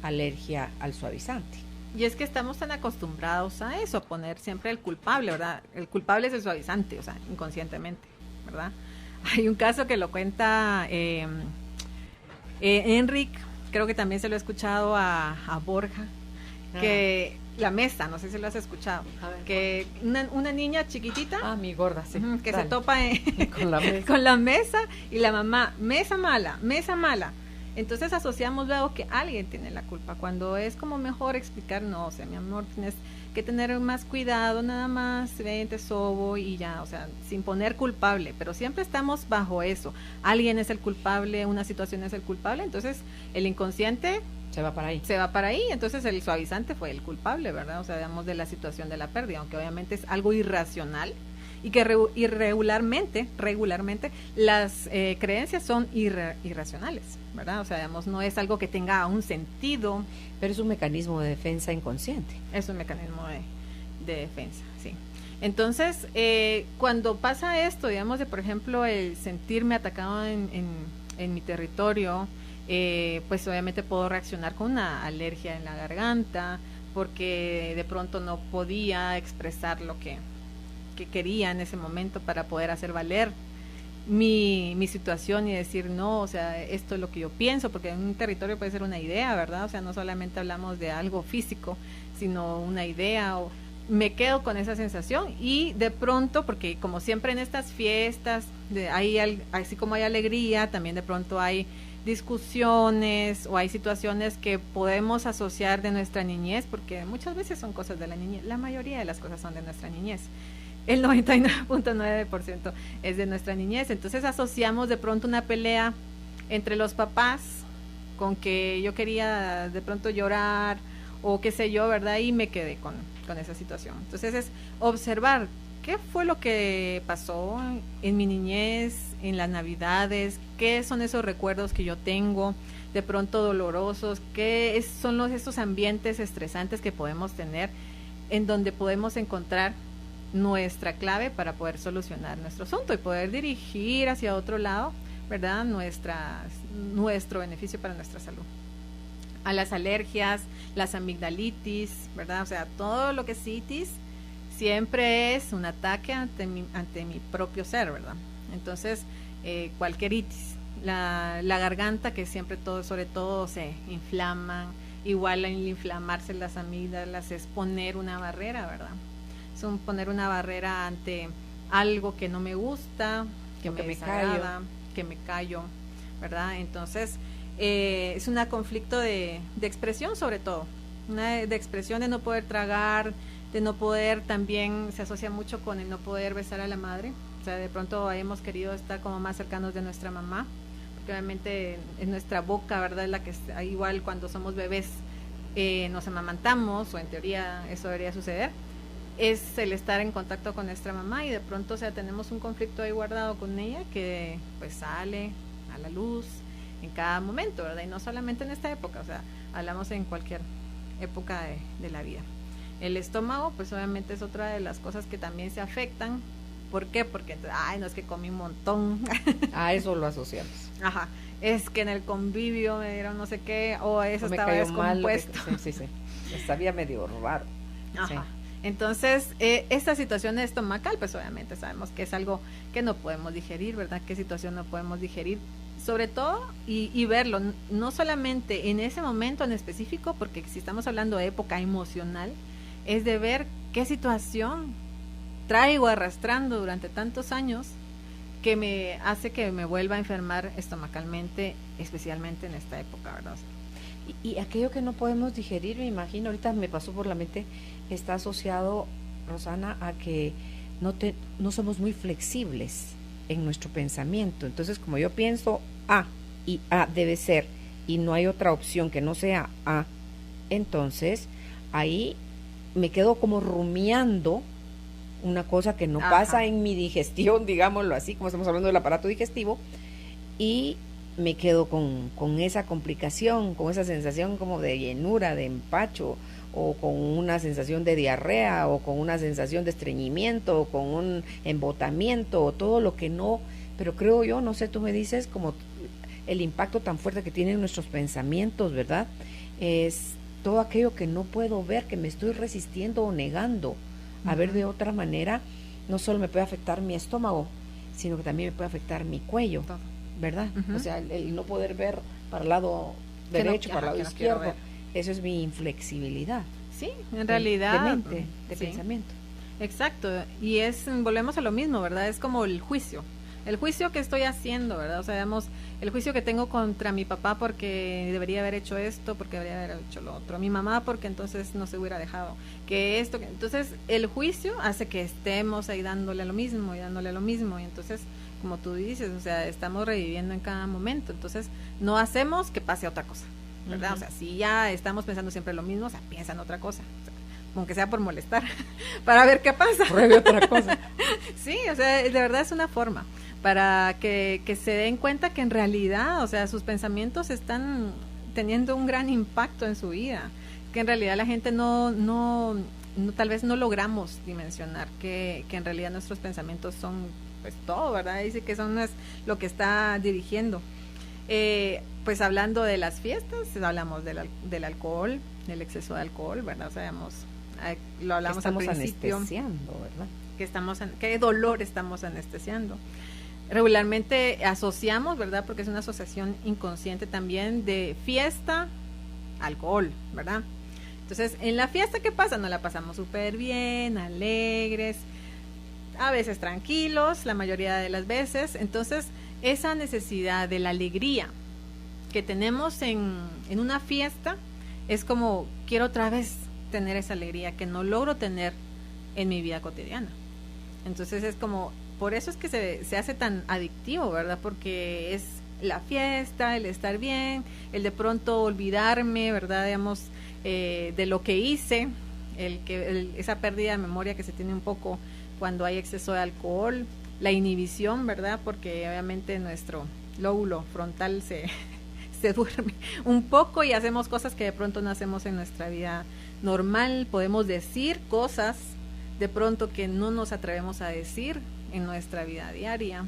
alergia al suavizante. Y es que estamos tan acostumbrados a eso, a poner siempre el culpable, ¿verdad? El culpable es el suavizante, o sea, inconscientemente, ¿verdad? Hay un caso que lo cuenta Enric, creo que también se lo he escuchado a Borja, que la mesa, no sé si lo has escuchado, que una niña chiquitita, mi gorda, sí, que se topa con la mesa y la mamá, mesa mala. Entonces asociamos luego que alguien tiene la culpa, cuando es como mejor explicar, no, o sea, mi amor, tienes que tener más cuidado, nada más, vente, sobo y ya, o sea, sin poner culpable, pero siempre estamos bajo eso, alguien es el culpable, una situación es el culpable, entonces el inconsciente se va para ahí, entonces el suavizante fue el culpable, ¿verdad? O sea, digamos, de la situación de la pérdida, aunque obviamente es algo irracional, y que regularmente las creencias son irracionales, ¿verdad? O sea, digamos, no es algo que tenga un sentido. Pero es un mecanismo de defensa inconsciente. Es un mecanismo de defensa, sí. Entonces, cuando pasa esto, digamos, de por ejemplo, el sentirme atacado en mi territorio, pues obviamente puedo reaccionar con una alergia en la garganta, porque de pronto no podía expresar lo que quería en ese momento para poder hacer valer mi situación y decir no, o sea, esto es lo que yo pienso, porque en un territorio puede ser una idea, ¿verdad? O sea, no solamente hablamos de algo físico, sino una idea, o me quedo con esa sensación y de pronto, porque como siempre en estas fiestas, así como hay alegría, también de pronto hay discusiones o hay situaciones que podemos asociar de nuestra niñez, porque muchas veces son cosas de la niñez, la mayoría de las cosas son de nuestra niñez. El 99.9% es de nuestra niñez. Entonces asociamos de pronto una pelea entre los papás con que yo quería de pronto llorar o qué sé yo, ¿verdad? Y me quedé con esa situación. Entonces es observar qué fue lo que pasó en mi niñez, en las navidades, qué son esos recuerdos que yo tengo, de pronto dolorosos, qué son esos ambientes estresantes que podemos tener, en donde podemos encontrar nuestra clave para poder solucionar nuestro asunto y poder dirigir hacia otro lado, ¿verdad? Nuestro beneficio para nuestra salud. A las alergias, las amigdalitis, ¿verdad? O sea, todo lo que es itis siempre es un ataque ante mi propio ser, ¿verdad? Entonces, cualquier itis, la garganta, que siempre sobre todo se inflaman, igual al inflamarse las amígdalas es poner una barrera, ¿verdad? Es poner una barrera ante algo que no me gusta, que me desagrada, que me callo, ¿verdad? Entonces, es un conflicto de expresión, sobre todo, de expresión, de no poder tragar, de no poder, también se asocia mucho con el no poder besar a la madre. O sea, de pronto hemos querido estar como más cercanos de nuestra mamá, porque obviamente en nuestra boca, ¿verdad? Es la que está igual cuando somos bebés, nos amamantamos, o en teoría eso debería suceder, es el estar en contacto con nuestra mamá, y de pronto, o sea, tenemos un conflicto ahí guardado con ella que pues sale a la luz en cada momento, ¿verdad? Y no solamente en esta época, o sea, hablamos en cualquier época de la vida. El estómago, pues obviamente es otra de las cosas que también se afectan. ¿Por qué? Porque, ay, no, es que comí un montón. A eso lo asociamos. Ajá, es que en el convivio me dieron no sé qué, o eso estaba descompuesto. Sí. Sabía medio raro. Ajá. Sí. Entonces, esta situación estomacal, pues obviamente sabemos que es algo que no podemos digerir, ¿verdad? ¿Qué situación no podemos digerir? Sobre todo, y verlo, no solamente en ese momento en específico, porque si estamos hablando de época emocional, es de ver qué situación traigo arrastrando durante tantos años que me hace que me vuelva a enfermar estomacalmente, especialmente en esta época, ¿verdad? Y aquello que no podemos digerir, me imagino, ahorita me pasó por la mente, está asociado, Rosana, a que no somos muy flexibles en nuestro pensamiento. Entonces, como yo pienso A y A debe ser, y no hay otra opción que no sea A, entonces ahí me quedo como rumiando una cosa que no pasa en mi digestión, digámoslo así, como estamos hablando del aparato digestivo, y me quedo con esa complicación, con esa sensación como de llenura, de empacho, o con una sensación de diarrea, o con una sensación de estreñimiento, o con un embotamiento, o todo lo que no, pero creo yo, no sé, tú me dices, como el impacto tan fuerte que tienen nuestros pensamientos, ¿verdad? Es todo aquello que no puedo ver, que me estoy resistiendo o negando a ver de otra manera. No solo me puede afectar mi estómago, sino que también me puede afectar mi cuello, ¿verdad? O sea, el no poder ver para el lado derecho, para el lado izquierdo, eso es mi inflexibilidad. Sí, en realidad. De mente, de pensamiento. Exacto, y volvemos a lo mismo, ¿verdad? Es como el juicio que estoy haciendo, ¿verdad? O sea, digamos, el juicio que tengo contra mi papá porque debería haber hecho esto, porque debería haber hecho lo otro, mi mamá porque entonces no se hubiera dejado, entonces el juicio hace que estemos ahí dándole lo mismo, y entonces, como tú dices, o sea, estamos reviviendo en cada momento, entonces no hacemos que pase otra cosa, ¿verdad? O sea, si ya estamos pensando siempre lo mismo, o sea, piensa en otra cosa, o sea, aunque sea por molestar, para ver qué pasa. Pruebe otra cosa. Sí, o sea, de verdad es una forma para que se den cuenta que en realidad, o sea, sus pensamientos están teniendo un gran impacto en su vida, que en realidad la gente no tal vez no logramos dimensionar que en realidad nuestros pensamientos son pues todo, ¿verdad? Dice que son lo que está dirigiendo. Pues hablando de las fiestas, hablamos del alcohol, del exceso de alcohol, ¿verdad? O sea, lo hablamos al principio. Estamos anestesiando, ¿verdad? ¿Qué dolor estamos anestesiando? Regularmente asociamos, ¿verdad? Porque es una asociación inconsciente también de fiesta, alcohol, ¿verdad? Entonces, en la fiesta, ¿qué pasa? Nos la pasamos súper bien, alegres, a veces tranquilos, la mayoría de las veces. Entonces, esa necesidad de la alegría que tenemos en una fiesta es como, quiero otra vez tener esa alegría que no logro tener en mi vida cotidiana. Entonces, es como, por eso es que se hace tan adictivo, ¿verdad? Porque es la fiesta, el estar bien, el de pronto olvidarme, ¿verdad? Digamos, de lo que hice, esa pérdida de memoria que se tiene un poco cuando hay exceso de alcohol, la inhibición, ¿verdad? Porque obviamente nuestro lóbulo frontal se duerme un poco y hacemos cosas que de pronto no hacemos en nuestra vida normal, podemos decir cosas de pronto que no nos atrevemos a decir en nuestra vida diaria.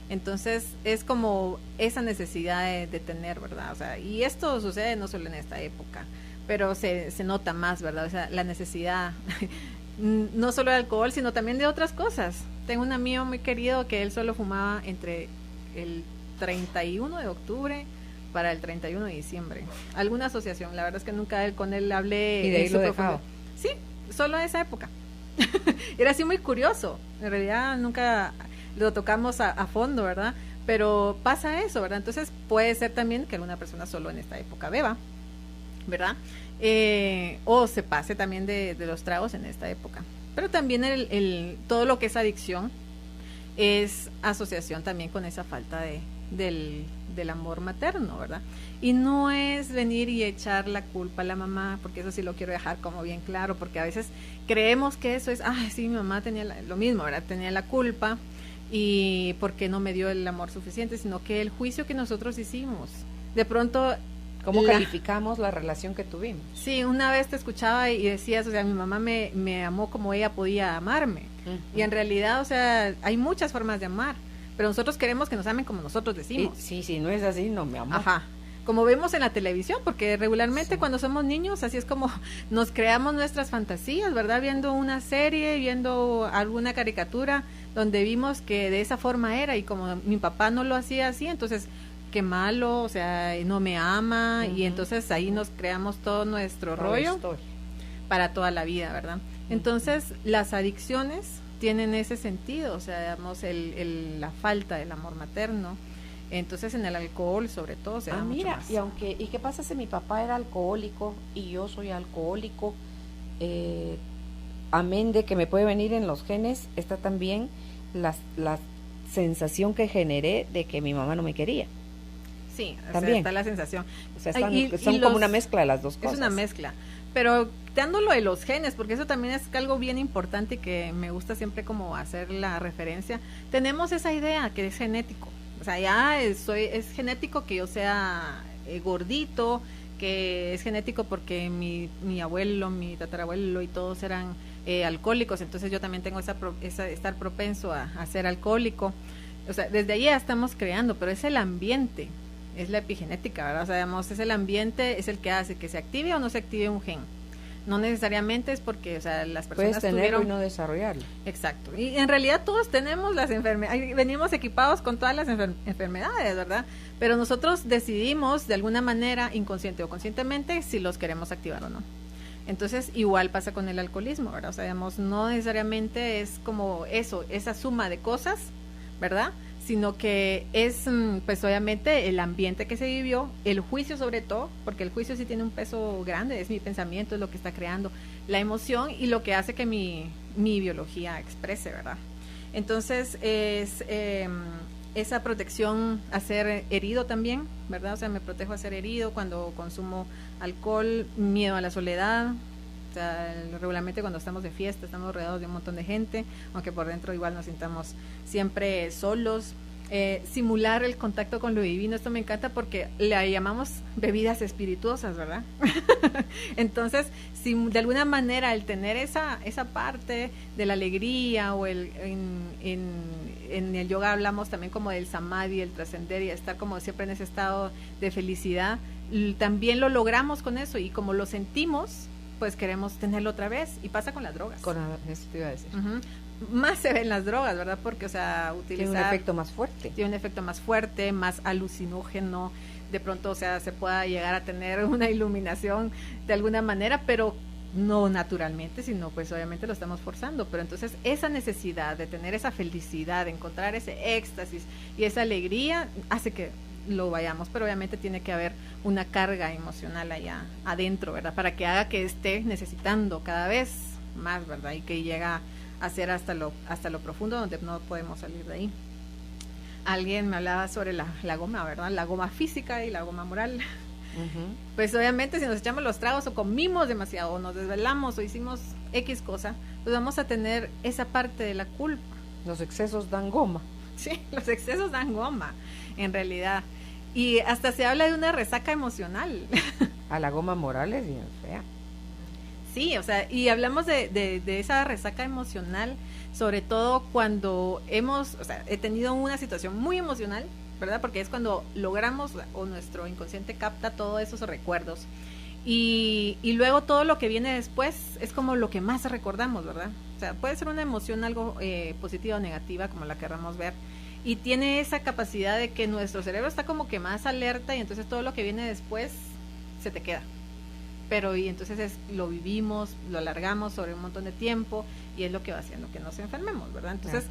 Entonces es como esa necesidad de tener, ¿verdad? O sea, y esto sucede no solo en esta época, pero se nota más, ¿verdad? O sea, la necesidad no solo de alcohol, sino también de otras cosas. Tengo un amigo muy querido que él solo fumaba entre el 31 de octubre para el 31 de diciembre. Alguna asociación, la verdad es que nunca con él hablé. ¿Y de ahí lo dejaba? Sí, solo esa época. Era así muy curioso. En realidad nunca lo tocamos a fondo, ¿verdad? Pero pasa eso, ¿verdad? Entonces puede ser también que alguna persona solo en esta época beba, ¿verdad? O se pase también de los tragos en esta época. Pero también todo lo que es adicción es asociación también con esa falta del amor materno, ¿verdad? Y no es venir y echar la culpa a la mamá, porque eso sí lo quiero dejar como bien claro, porque a veces creemos que eso es, sí, mi mamá tenía lo mismo, ¿verdad? Tenía la culpa y porque no me dio el amor suficiente, sino que el juicio que nosotros hicimos, de pronto... ¿Cómo calificamos la relación que tuvimos? Sí, una vez te escuchaba y decías, o sea, mi mamá me amó como ella podía amarme. Y en realidad, o sea, hay muchas formas de amar, pero nosotros queremos que nos amen como nosotros decimos. Sí, no es así, no me amó. Ajá. Como vemos en la televisión, porque regularmente cuando somos niños, así es como nos creamos nuestras fantasías, ¿verdad? Viendo una serie, viendo alguna caricatura donde vimos que de esa forma era, y como mi papá no lo hacía así, entonces... qué malo, o sea, no me ama, y entonces ahí nos creamos todo nuestro rollo para toda la vida, ¿verdad? Entonces, las adicciones tienen ese sentido, o sea, digamos, la falta del amor materno. Entonces, en el alcohol, sobre todo, se da mucho más. ¿Y qué pasa si mi papá era alcohólico y yo soy alcohólico? Amén de que me puede venir en los genes, está también la sensación que generé de que mi mamá no me quería. Sí, también está la sensación. O sea, son como una mezcla de las dos cosas. Es una mezcla. Pero dándolo de los genes, porque eso también es algo bien importante y que me gusta siempre como hacer la referencia. Tenemos esa idea que es genético. O sea, ya es genético que yo sea gordito, que es genético porque mi abuelo, mi tatarabuelo y todos eran alcohólicos. Entonces yo también tengo estar propenso a ser alcohólico. O sea, desde ahí ya estamos creando, pero es el ambiente. Es la epigenética, ¿verdad? O sea, digamos, es el ambiente, es el que hace que se active o no se active un gen. No necesariamente es porque, o sea, las personas puedes tenerlo y no desarrollarlo. Exacto. Y en realidad todos tenemos las enfermedades, venimos equipados con todas las enfermedades, ¿verdad? Pero nosotros decidimos de alguna manera, inconsciente o conscientemente, si los queremos activar o no. Entonces, igual pasa con el alcoholismo, ¿verdad? O sea, digamos, no necesariamente es como eso, esa suma de cosas, ¿verdad? Sino que es, pues obviamente, el ambiente que se vivió, el juicio sobre todo, porque el juicio sí tiene un peso grande, es mi pensamiento, es lo que está creando la emoción y lo que hace que mi biología exprese, ¿verdad? Entonces, es esa protección a ser herido también, ¿verdad? O sea, me protejo a ser herido cuando consumo alcohol, miedo a la soledad. O sea, regularmente cuando estamos de fiesta estamos rodeados de un montón de gente, aunque por dentro igual nos sintamos siempre solos. Simular el contacto con lo divino, esto me encanta porque le llamamos bebidas espirituosas, ¿verdad? Entonces, si de alguna manera el tener esa parte de la alegría o en el yoga hablamos también como del samadhi, el trascender y estar como siempre en ese estado de felicidad, también lo logramos con eso y como lo sentimos, pues queremos tenerlo otra vez, y pasa con las drogas. Eso te iba a decir. Más se ven las drogas, ¿verdad? Porque, o sea, tiene un efecto más fuerte. Tiene un efecto más fuerte, más alucinógeno, de pronto, o sea, se pueda llegar a tener una iluminación de alguna manera, pero no naturalmente, sino pues obviamente lo estamos forzando. Pero entonces esa necesidad de tener esa felicidad, de encontrar ese éxtasis y esa alegría, hace que lo vayamos, pero obviamente tiene que haber una carga emocional allá adentro, ¿verdad? Para que haga que esté necesitando cada vez más, ¿verdad? Y que llega a ser hasta lo profundo donde no podemos salir de ahí. Alguien me hablaba sobre la goma, ¿verdad? La goma física y la goma moral. Pues obviamente si nos echamos los tragos o comimos demasiado o nos desvelamos o hicimos X cosa, pues vamos a tener esa parte de la culpa. Los excesos dan goma. Sí, los excesos dan goma, en realidad. Y hasta se habla de una resaca emocional. A la goma moral es bien fea. Sí, o sea, y hablamos de esa resaca emocional, sobre todo cuando he tenido una situación muy emocional, ¿verdad? Porque es cuando logramos o nuestro inconsciente capta todos esos recuerdos. Y luego todo lo que viene después es como lo que más recordamos, ¿verdad? O sea, puede ser una emoción algo positiva o negativa, como la querramos ver, y tiene esa capacidad de que nuestro cerebro está como que más alerta y entonces todo lo que viene después se te queda. Pero y entonces lo vivimos, lo alargamos sobre un montón de tiempo y es lo que va haciendo que nos enfermemos, ¿verdad? Entonces,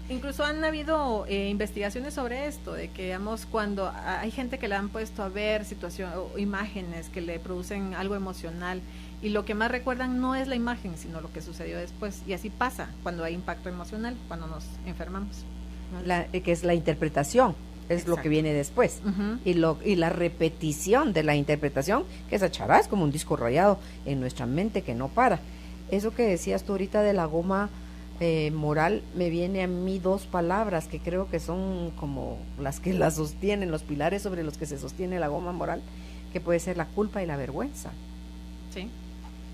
Incluso han habido investigaciones sobre esto, de que, digamos, cuando hay gente que le han puesto a ver situaciones o imágenes que le producen algo emocional, y lo que más recuerdan no es la imagen, sino lo que sucedió después. Y así pasa cuando hay impacto emocional, cuando nos enfermamos. Que es la interpretación, es Exacto. Lo que viene después. Y la repetición de la interpretación, que esa chará es como un disco rayado en nuestra mente que no para. Eso que decías tú ahorita de la goma moral, me viene a mí dos palabras que creo que son como las que la sostienen, los pilares sobre los que se sostiene la goma moral, que puede ser la culpa y la vergüenza.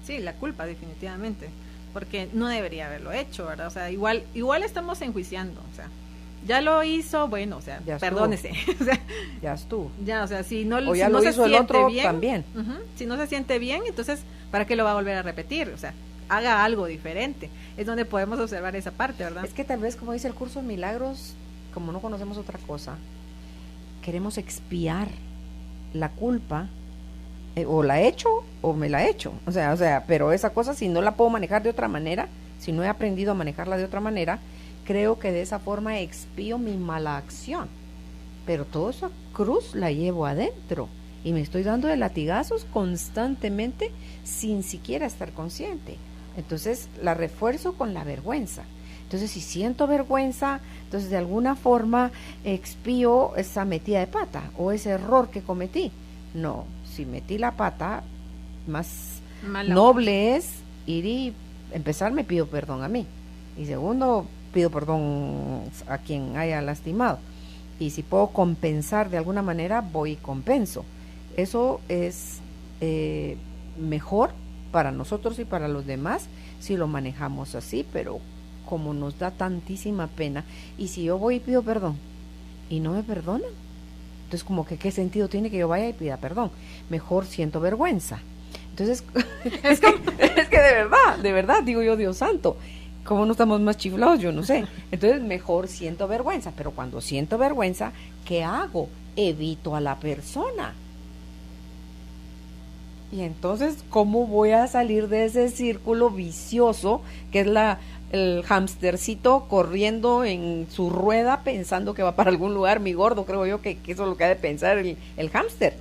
Sí, la culpa definitivamente, porque no debería haberlo hecho, ¿verdad? O sea, igual estamos enjuiciando, o sea, ya lo hizo, bueno, o sea, ya perdónese. O sea, ya estuvo. Ya, o sea, si no, o ya si lo no hizo se el otro bien, también. Si no se siente bien, entonces, ¿para qué lo va a volver a repetir? O sea, haga algo diferente. Es donde podemos observar esa parte, ¿verdad? Es que tal vez, como dice el curso de milagros, como no conocemos otra cosa, queremos expiar la culpa, o la he hecho o me la he hecho, o sea, pero esa cosa, si no la puedo manejar de otra manera, si no he aprendido a manejarla de otra manera, creo que de esa forma expío mi mala acción, pero toda esa cruz la llevo adentro y me estoy dando de latigazos constantemente sin siquiera estar consciente. Entonces la refuerzo con la vergüenza. Entonces si siento vergüenza, entonces de alguna forma expío esa metida de pata o ese error que cometí. No, si metí la pata, más noble es ir y empezar, me pido perdón a mí. Y segundo, pido perdón a quien haya lastimado. Y si puedo compensar de alguna manera, voy y compenso. Eso es mejor para nosotros y para los demás si lo manejamos así, pero como nos da tantísima pena, y si yo voy y pido perdón y no me perdonan, entonces como que qué sentido tiene que yo vaya y pida perdón, mejor siento vergüenza. Entonces es que de verdad digo yo, Dios santo, ¿cómo no estamos más chiflados? Yo no sé. Entonces mejor siento vergüenza, pero cuando siento vergüenza, ¿qué hago? Evito a la persona. Y entonces, ¿cómo voy a salir de ese círculo vicioso que es el hamstercito corriendo en su rueda pensando que va para algún lugar? Mi gordo, creo yo que eso es lo que ha de pensar el hámster,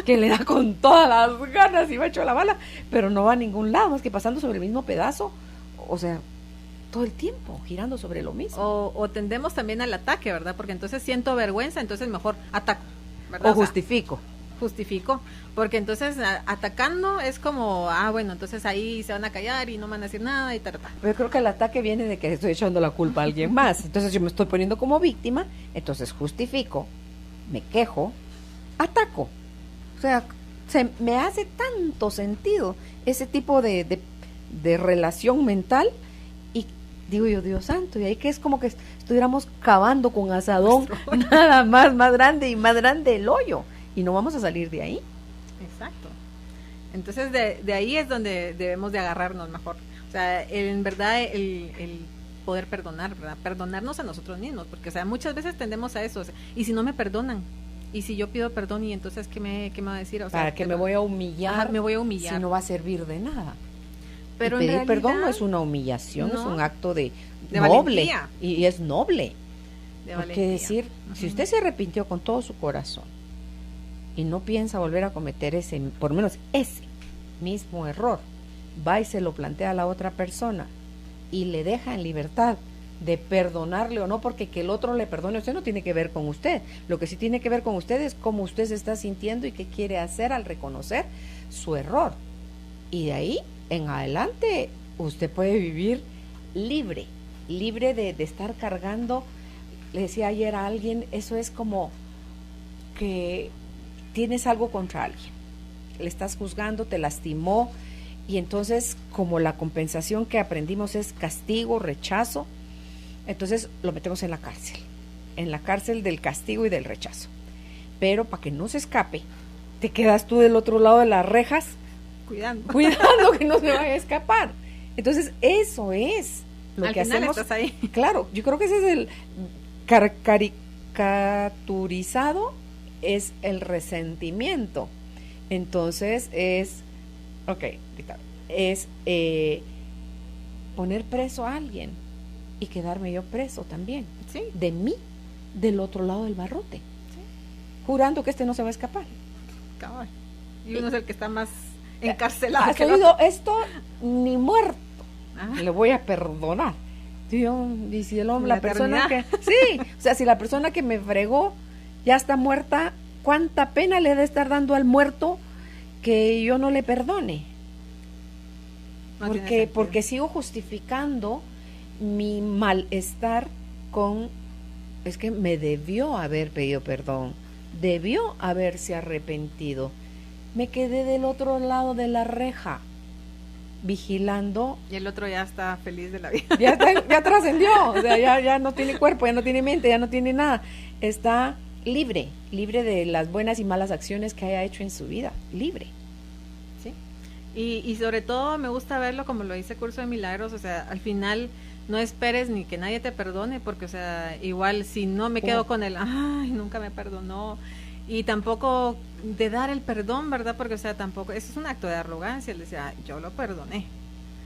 que le da con todas las ganas y va hecho la bala, pero no va a ningún lado, más que pasando sobre el mismo pedazo, o sea, todo el tiempo girando sobre lo mismo. O tendemos también al ataque, ¿verdad? Porque entonces siento vergüenza, entonces mejor ataco, ¿verdad? O justifico, porque entonces atacando es como, bueno, entonces ahí se van a callar y no van a decir nada y tal. Pero yo creo que el ataque viene de que estoy echando la culpa a alguien más, entonces yo me estoy poniendo como víctima, entonces justifico, me quejo, ataco. O sea, me hace tanto sentido ese tipo de relación mental, y digo yo, Dios santo, y ahí que es como que estuviéramos cavando con asadón nada más grande y más grande el hoyo, y no vamos a salir de ahí. Exacto. Entonces de ahí es donde debemos de agarrarnos mejor. O sea, en verdad el poder perdonar, ¿verdad? Perdonarnos a nosotros mismos, porque o sea, muchas veces tendemos a eso, o sea, y si no me perdonan, y si yo pido perdón, y entonces ¿qué me va a decir? O sea, ¿para qué me voy a humillar? Ajá, me voy a humillar. Si no va a servir de nada. Pero y pedir en realidad, perdón no es una humillación, no, es un acto de noble, valentía. Y es noble. De Porque valentía. decir, si usted se arrepintió con todo su corazón y no piensa volver a cometer por lo menos ese mismo error, va y se lo plantea a la otra persona y le deja en libertad de perdonarle o no, porque que el otro le perdone a usted no tiene que ver con usted. Lo que sí tiene que ver con usted es cómo usted se está sintiendo y qué quiere hacer al reconocer su error. Y de ahí en adelante usted puede vivir libre de estar cargando. Le decía ayer a alguien, eso es como que tienes algo contra alguien, le estás juzgando, te lastimó, y entonces como la compensación que aprendimos es castigo, rechazo, entonces lo metemos en la cárcel del castigo y del rechazo. Pero para que no se escape, te quedas tú del otro lado de las rejas cuidando que no se vaya a escapar. Entonces eso es lo al que final hacemos. Estás ahí. Claro, yo creo que ese es el caricaturizado, es el resentimiento. Entonces es poner preso a alguien y quedarme yo preso también. Sí. De mí, del otro lado del barrote. Sí. Jurando que no se va a escapar. Cabal. Y uno es el que está más encarcelado. ¿Has oído esto? Ni muerto. Le voy a perdonar. Y si el hombre, la persona que... Sí, o sea, si la persona que me fregó ya está muerta, ¿cuánta pena le debe estar dando al muerto que yo no le perdone? No, porque sigo justificando mi malestar con... Es que me debió haber pedido perdón, debió haberse arrepentido. Me quedé del otro lado de la reja, vigilando. Y el otro ya está feliz de la vida. Ya trascendió, o sea, ya no tiene cuerpo, ya no tiene mente, ya no tiene nada. Está libre de las buenas y malas acciones que haya hecho en su vida, libre. Sí. Y sobre todo me gusta verlo como lo dice Curso de Milagros, o sea, al final no esperes ni que nadie te perdone, porque, o sea, igual si no me quedo con el, ay, nunca me perdonó, y tampoco de dar el perdón, ¿verdad? Porque, o sea, tampoco, eso es un acto de arrogancia, el decir, yo lo perdoné,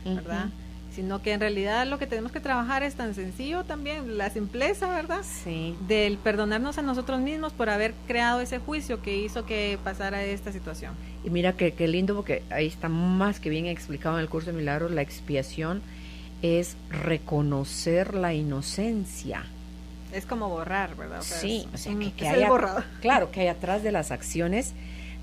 ¿verdad? Sino que en realidad lo que tenemos que trabajar es tan sencillo también, la simpleza, ¿verdad? Sí. Del perdonarnos a nosotros mismos por haber creado ese juicio que hizo que pasara esta situación. Y mira qué lindo, porque ahí está más que bien explicado en el Curso de Milagros, la expiación es reconocer la inocencia. Es como borrar, ¿verdad? O sea, sí, o sea, que hay claro, que hay atrás de las acciones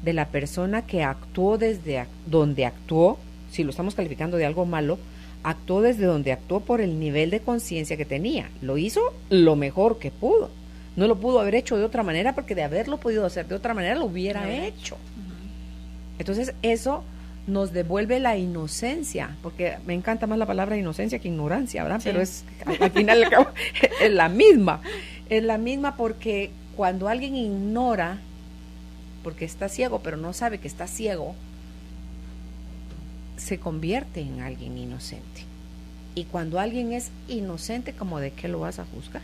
de la persona que actuó desde donde actuó, si lo estamos calificando de algo malo, actuó desde donde actuó por el nivel de conciencia que tenía. Lo hizo lo mejor que pudo. No lo pudo haber hecho de otra manera, porque de haberlo podido hacer de otra manera lo hubiera hecho. Entonces eso nos devuelve la inocencia, porque me encanta más la palabra inocencia que ignorancia, ¿verdad? Sí. Pero es, al final es la misma, porque cuando alguien ignora, porque está ciego, pero no sabe que está ciego, se convierte en alguien inocente. Y cuando alguien es inocente, ¿como de qué lo vas a juzgar?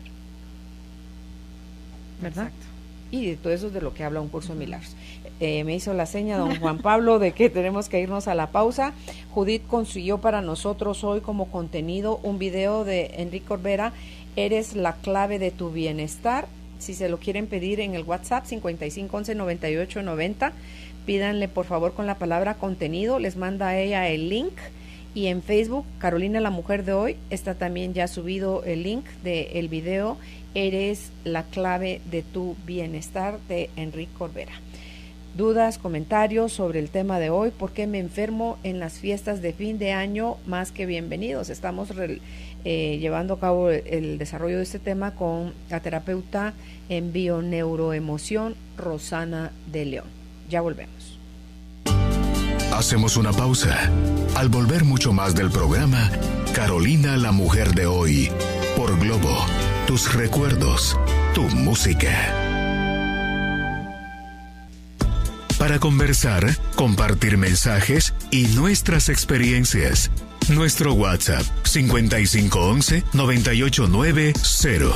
¿Verdad? Exacto. Y de todo eso es de lo que habla un Curso de Milagros. Me hizo la seña don Juan Pablo de que tenemos que irnos a la pausa. Judith consiguió para nosotros hoy como contenido un video de Enrique Corbera, Eres la clave de tu bienestar. Si se lo quieren pedir en el WhatsApp 5511-9890, pídanle por favor con la palabra contenido, les manda a ella el link. Y en Facebook, Carolina la Mujer de Hoy, está también ya subido el link del video Eres la clave de tu bienestar de Enrique Corbera. Dudas, comentarios sobre el tema de hoy, ¿por qué me enfermo en las fiestas de fin de año? Más que bienvenidos. Estamos llevando a cabo el desarrollo de este tema con la terapeuta en bioneuroemoción, Rosana de León. Ya volvemos. Hacemos una pausa. Al volver, mucho más del programa Carolina la Mujer de Hoy por Globo. Tus recuerdos, tu música. Para conversar, compartir mensajes y nuestras experiencias. Nuestro WhatsApp 5511-989-0.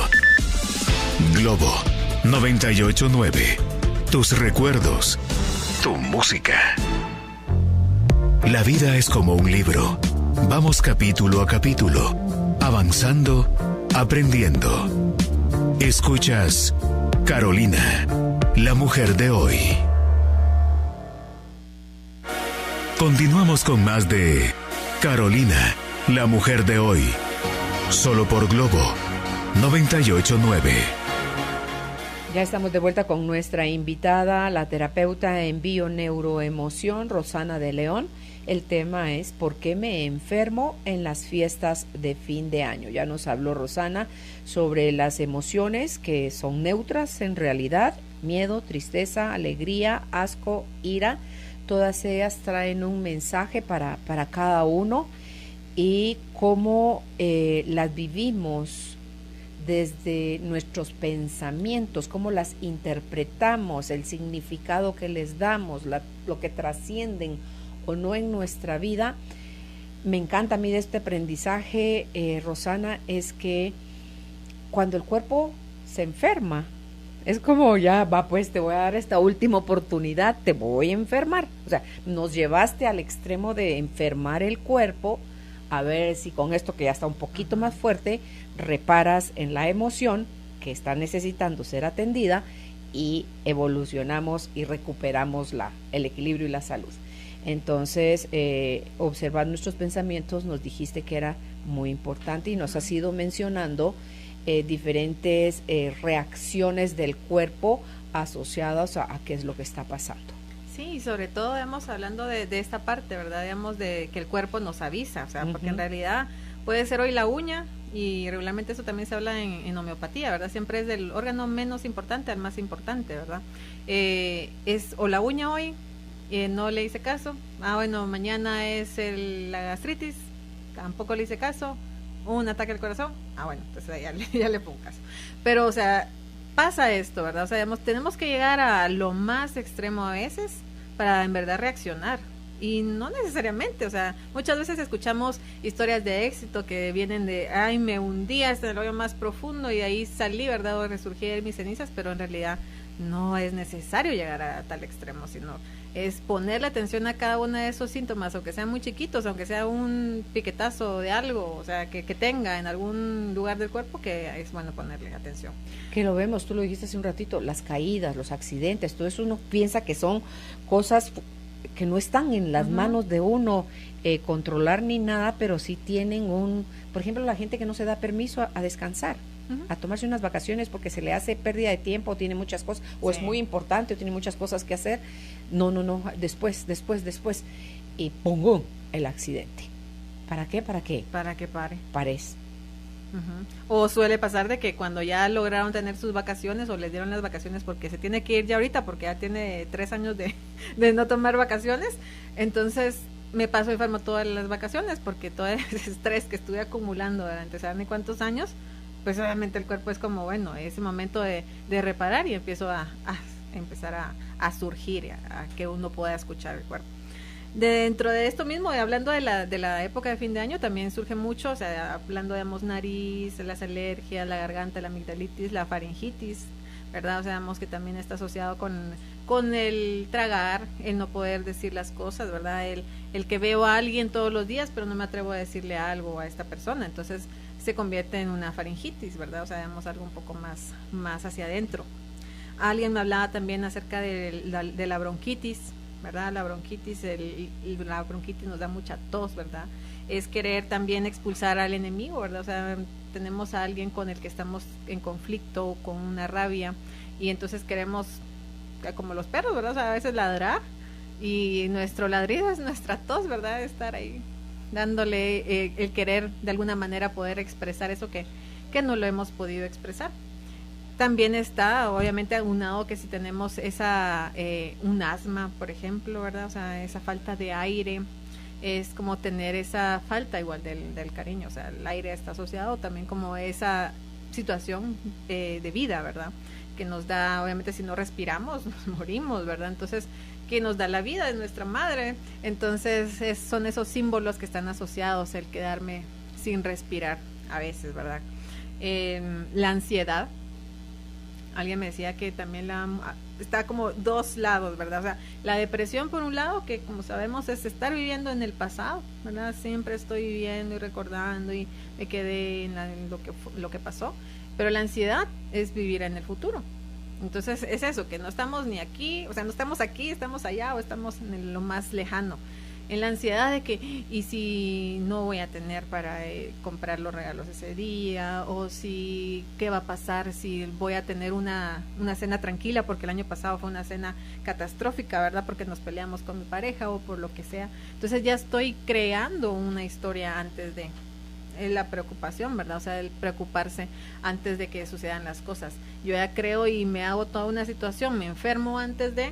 Globo 989. Tus recuerdos, tu música. La vida es como un libro. Vamos capítulo a capítulo, avanzando, aprendiendo. Escuchas Carolina, la Mujer de Hoy. Continuamos con más de Carolina, la Mujer de Hoy. Solo por Globo 989. Ya estamos de vuelta con nuestra invitada, la terapeuta en bioneuroemoción, Rosana de León. El tema es ¿por qué me enfermo en las fiestas de fin de año? Ya nos habló Rosana sobre las emociones que son neutras en realidad, miedo, tristeza, alegría, asco, ira. Todas ellas traen un mensaje para cada uno y cómo las vivimos desde nuestros pensamientos, cómo las interpretamos, el significado que les damos, lo que trascienden o no en nuestra vida. Me encanta a mí de este aprendizaje, Rosana, es que cuando el cuerpo se enferma, es como ya va, pues te voy a dar esta última oportunidad, te voy a enfermar. O sea, nos llevaste al extremo de enfermar el cuerpo a ver si con esto que ya está un poquito más fuerte, reparas en la emoción que está necesitando ser atendida y evolucionamos y recuperamos el equilibrio y la salud. Entonces, observar nuestros pensamientos, nos dijiste que era muy importante y nos has ido mencionando diferentes reacciones del cuerpo asociadas a qué es lo que está pasando. Sí, y sobre todo, digamos, hablando de esta parte, ¿verdad? Digamos, de que el cuerpo nos avisa, o sea, porque en realidad puede ser hoy la uña, y regularmente eso también se habla en homeopatía, ¿verdad? Siempre es del órgano menos importante al más importante, ¿verdad? Es o la uña hoy, no le hice caso, bueno, mañana es la gastritis, tampoco le hice caso, un ataque al corazón, bueno, entonces ya le pongo caso. Pero, o sea, pasa esto, ¿verdad? O sea, digamos, tenemos que llegar a lo más extremo a veces para en verdad reaccionar. Y no necesariamente, o sea, muchas veces escuchamos historias de éxito que vienen de, me hundí hasta el hoyo más profundo y de ahí salí, ¿verdad? O resurgí de mis cenizas, pero en realidad no es necesario llegar a tal extremo, sino es ponerle atención a cada uno de esos síntomas, aunque sean muy chiquitos, aunque sea un piquetazo de algo, o sea, que tenga en algún lugar del cuerpo, que es bueno ponerle atención. Que lo vemos, tú lo dijiste hace un ratito, las caídas, los accidentes, todo eso uno piensa que son cosas que no están en las manos de uno controlar ni nada, pero sí tienen por ejemplo, la gente que no se da permiso a descansar, a tomarse unas vacaciones porque se le hace pérdida de tiempo, o tiene muchas cosas, o es muy importante, o tiene muchas cosas que hacer, no, después, y ¡pum! El accidente. ¿Para qué? Para que pares. O suele pasar de que cuando ya lograron tener sus vacaciones o les dieron las vacaciones porque se tiene que ir ya ahorita porque ya tiene 3 años de no tomar vacaciones, entonces me paso enfermo todas las vacaciones porque todo ese estrés que estuve acumulando durante saber ni cuántos años, pues obviamente el cuerpo es como, bueno, ese momento de reparar y empiezo a empezar a surgir, a que uno pueda escuchar el cuerpo. Dentro de esto mismo, hablando de la época de fin de año, también surge mucho, o sea, hablando de nariz, las alergias, la garganta, la amigdalitis, la faringitis, ¿verdad? O sea, vemos que también está asociado con el tragar, el no poder decir las cosas, ¿verdad? El que veo a alguien todos los días, pero no me atrevo a decirle algo a esta persona, entonces se convierte en una faringitis, ¿verdad? O sea, vemos algo un poco más hacia adentro. Alguien me hablaba también acerca de la bronquitis, ¿verdad? La bronquitis, la bronquitis nos da mucha tos, ¿verdad? Es querer también expulsar al enemigo, ¿verdad? O sea, tenemos a alguien con el que estamos en conflicto, con una rabia, y entonces queremos, como los perros, ¿verdad? O sea, a veces ladrar, y nuestro ladrido es nuestra tos, ¿verdad? Estar ahí dándole el querer de alguna manera poder expresar eso que no lo hemos podido expresar. También está, obviamente, aunado que si tenemos un asma, por ejemplo, ¿verdad? O sea, esa falta de aire, es como tener esa falta igual del cariño, o sea, el aire está asociado también como esa situación de vida, ¿verdad? Que nos da, obviamente, si no respiramos, nos morimos, ¿verdad? Entonces, que nos da la vida, es nuestra madre. Entonces, son esos símbolos que están asociados, el quedarme sin respirar a veces, ¿verdad? La ansiedad. Alguien me decía que también está como dos lados, ¿verdad? O sea, la depresión por un lado, que como sabemos es estar viviendo en el pasado, ¿verdad? Siempre estoy viviendo y recordando y me quedé en lo que pasó, pero la ansiedad es vivir en el futuro. Entonces es eso, que no estamos ni aquí, o sea, no estamos aquí, estamos allá o estamos en lo más lejano. En la ansiedad de que, ¿y si no voy a tener para comprar los regalos ese día? O si, ¿qué va a pasar si voy a tener una cena tranquila? Porque el año pasado fue una cena catastrófica, ¿verdad? Porque nos peleamos con mi pareja o por lo que sea. Entonces ya estoy creando una historia antes de la preocupación, ¿verdad? O sea, el preocuparse antes de que sucedan las cosas. Yo ya creo y me hago toda una situación, me enfermo antes de...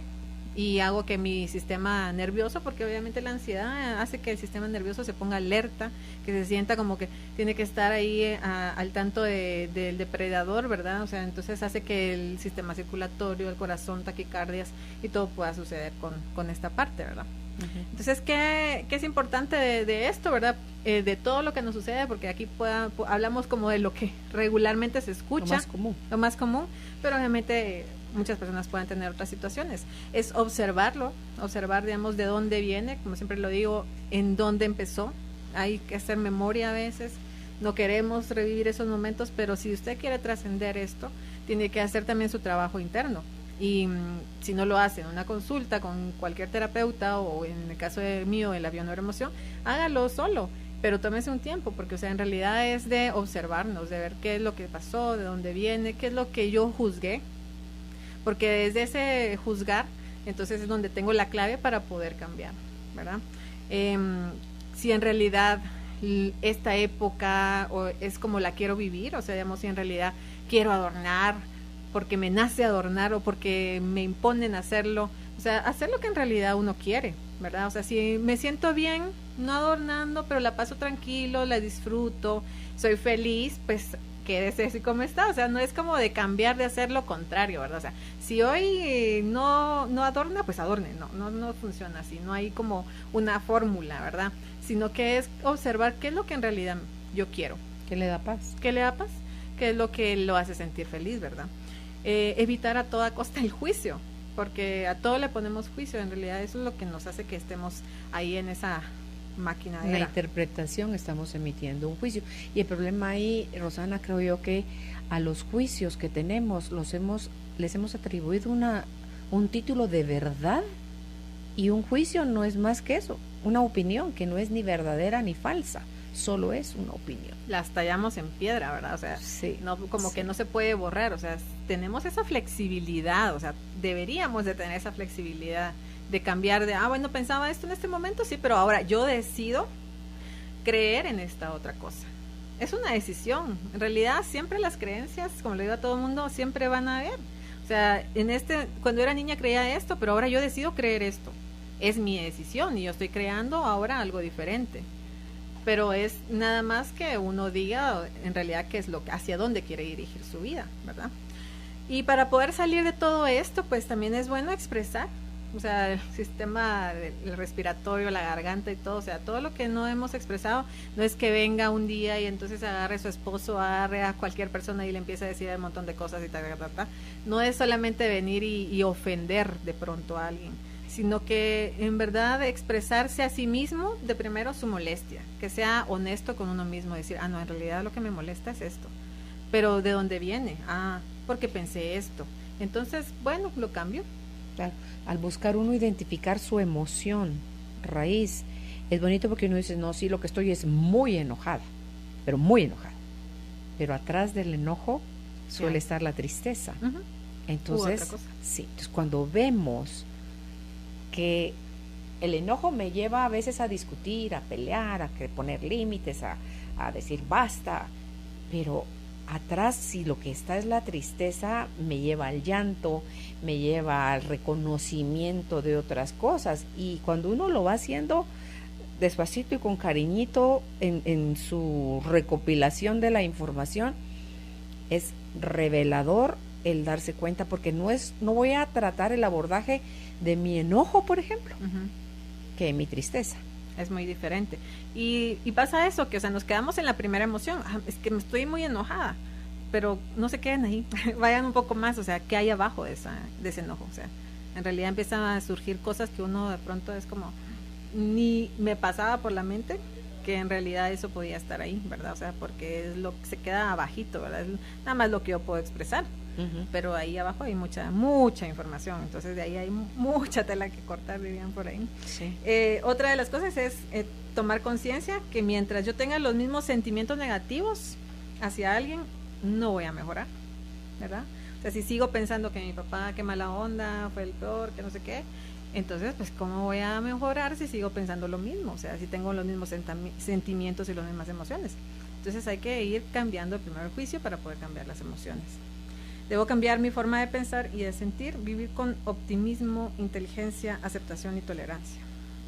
y hago que mi sistema nervioso, porque obviamente la ansiedad hace que el sistema nervioso se ponga alerta, que se sienta como que tiene que estar ahí al tanto del depredador, ¿verdad? O sea, entonces hace que el sistema circulatorio, el corazón, taquicardias y todo pueda suceder con esta parte, ¿verdad? Uh-huh. Entonces, ¿qué es importante de esto, ¿verdad? De todo lo que nos sucede, porque aquí hablamos como de lo que regularmente se escucha, lo más común, pero obviamente... muchas personas pueden tener otras situaciones. Es observar, digamos, de dónde viene, como siempre lo digo, en dónde empezó, hay que hacer memoria a veces, no queremos revivir esos momentos, pero si usted quiere trascender esto, tiene que hacer también su trabajo interno. Y si no lo hace en una consulta con cualquier terapeuta o en el caso de mío, en la bioneuroemoción, hágalo solo, pero tómese un tiempo, porque o sea, en realidad es de observarnos, de ver qué es lo que pasó, de dónde viene, qué es lo que yo juzgué, porque desde ese juzgar, entonces es donde tengo la clave para poder cambiar, ¿verdad? Si en realidad esta época es como la quiero vivir, o sea, digamos, si en realidad quiero adornar, porque me nace adornar o porque me imponen hacerlo, o sea, hacer lo que en realidad uno quiere, ¿verdad? O sea, si me siento bien, no adornando, pero la paso tranquilo, la disfruto, soy feliz, pues quédese así como está, o sea, no es como de cambiar, de hacer lo contrario, ¿verdad? O sea, si hoy no adorna, pues adorne, no funciona así, no hay como una fórmula, ¿verdad? Sino que es observar qué es lo que en realidad yo quiero. ¿Qué le da paz? ¿Qué le da paz? ¿Qué es lo que lo hace sentir feliz, verdad? Evitar a toda costa el juicio, porque a todo le ponemos juicio, en realidad eso es lo que nos hace que estemos ahí en esa máquina de la interpretación, estamos emitiendo un juicio, y el problema ahí, Rosana, creo yo que a los juicios que tenemos les hemos atribuido un título de verdad, y un juicio no es más que eso, una opinión que no es ni verdadera ni falsa, solo es una opinión. Las tallamos en piedra, ¿verdad? O sea, sí, no, como sí, que no se puede borrar, o sea, tenemos esa flexibilidad, o sea, deberíamos de tener esa flexibilidad de cambiar de, bueno, pensaba esto en este momento, sí, pero ahora yo decido creer en esta otra cosa. Es una decisión. En realidad, siempre las creencias, como le digo a todo el mundo, siempre van a haber. O sea, cuando era niña creía esto, pero ahora yo decido creer esto. Es mi decisión y yo estoy creando ahora algo diferente. Pero es nada más que uno diga en realidad qué es hacia dónde quiere dirigir su vida, ¿verdad? Y para poder salir de todo esto, pues también es bueno expresar, o sea, el sistema el respiratorio, la garganta y todo, o sea, todo lo que no hemos expresado, no es que venga un día y entonces agarre a su esposo, agarre a cualquier persona y le empiece a decir un montón de cosas y tal. No es solamente venir y ofender de pronto a alguien, sino que en verdad expresarse a sí mismo, de primero su molestia, que sea honesto con uno mismo, decir, no, en realidad lo que me molesta es esto, pero ¿de dónde viene? Porque pensé esto, entonces, bueno, lo cambio. Claro. Al buscar uno identificar su emoción raíz, es bonito porque uno dice, no, sí, lo que estoy es muy enojada, pero muy enojada, pero atrás del enojo suele estar la tristeza. Uh-huh. Entonces, sí, entonces cuando vemos que el enojo me lleva a veces a discutir, a pelear, a poner límites, a decir basta, pero atrás, si lo que está es la tristeza, me lleva al llanto, me lleva al reconocimiento de otras cosas, y cuando uno lo va haciendo despacito y con cariñito en su recopilación de la información, es revelador el darse cuenta, porque no voy a tratar el abordaje de mi enojo, por ejemplo, que de mi tristeza. Es muy diferente. Y pasa eso, que o sea, nos quedamos en la primera emoción, es que me estoy muy enojada, pero no se queden ahí, vayan un poco más, o sea, ¿qué hay abajo de ese enojo? O sea, en realidad empiezan a surgir cosas que uno de pronto es como, ni me pasaba por la mente que en realidad eso podía estar ahí, ¿verdad? O sea, porque es lo que se queda abajito, ¿verdad? Es nada más lo que yo puedo expresar. Pero ahí abajo hay mucha información, entonces de ahí hay mucha tela que cortar, dirían por ahí. Sí. Otra de las cosas es tomar conciencia que mientras yo tenga los mismos sentimientos negativos hacia alguien, no voy a mejorar, ¿verdad? O sea, si sigo pensando que mi papá, qué mala onda, fue el peor, que no sé qué, entonces, pues, ¿cómo voy a mejorar si sigo pensando lo mismo? O sea, si tengo los mismos sentimientos y las mismas emociones. Entonces hay que ir cambiando primero el juicio para poder cambiar las emociones. Debo cambiar mi forma de pensar y de sentir, vivir con optimismo, inteligencia, aceptación y tolerancia.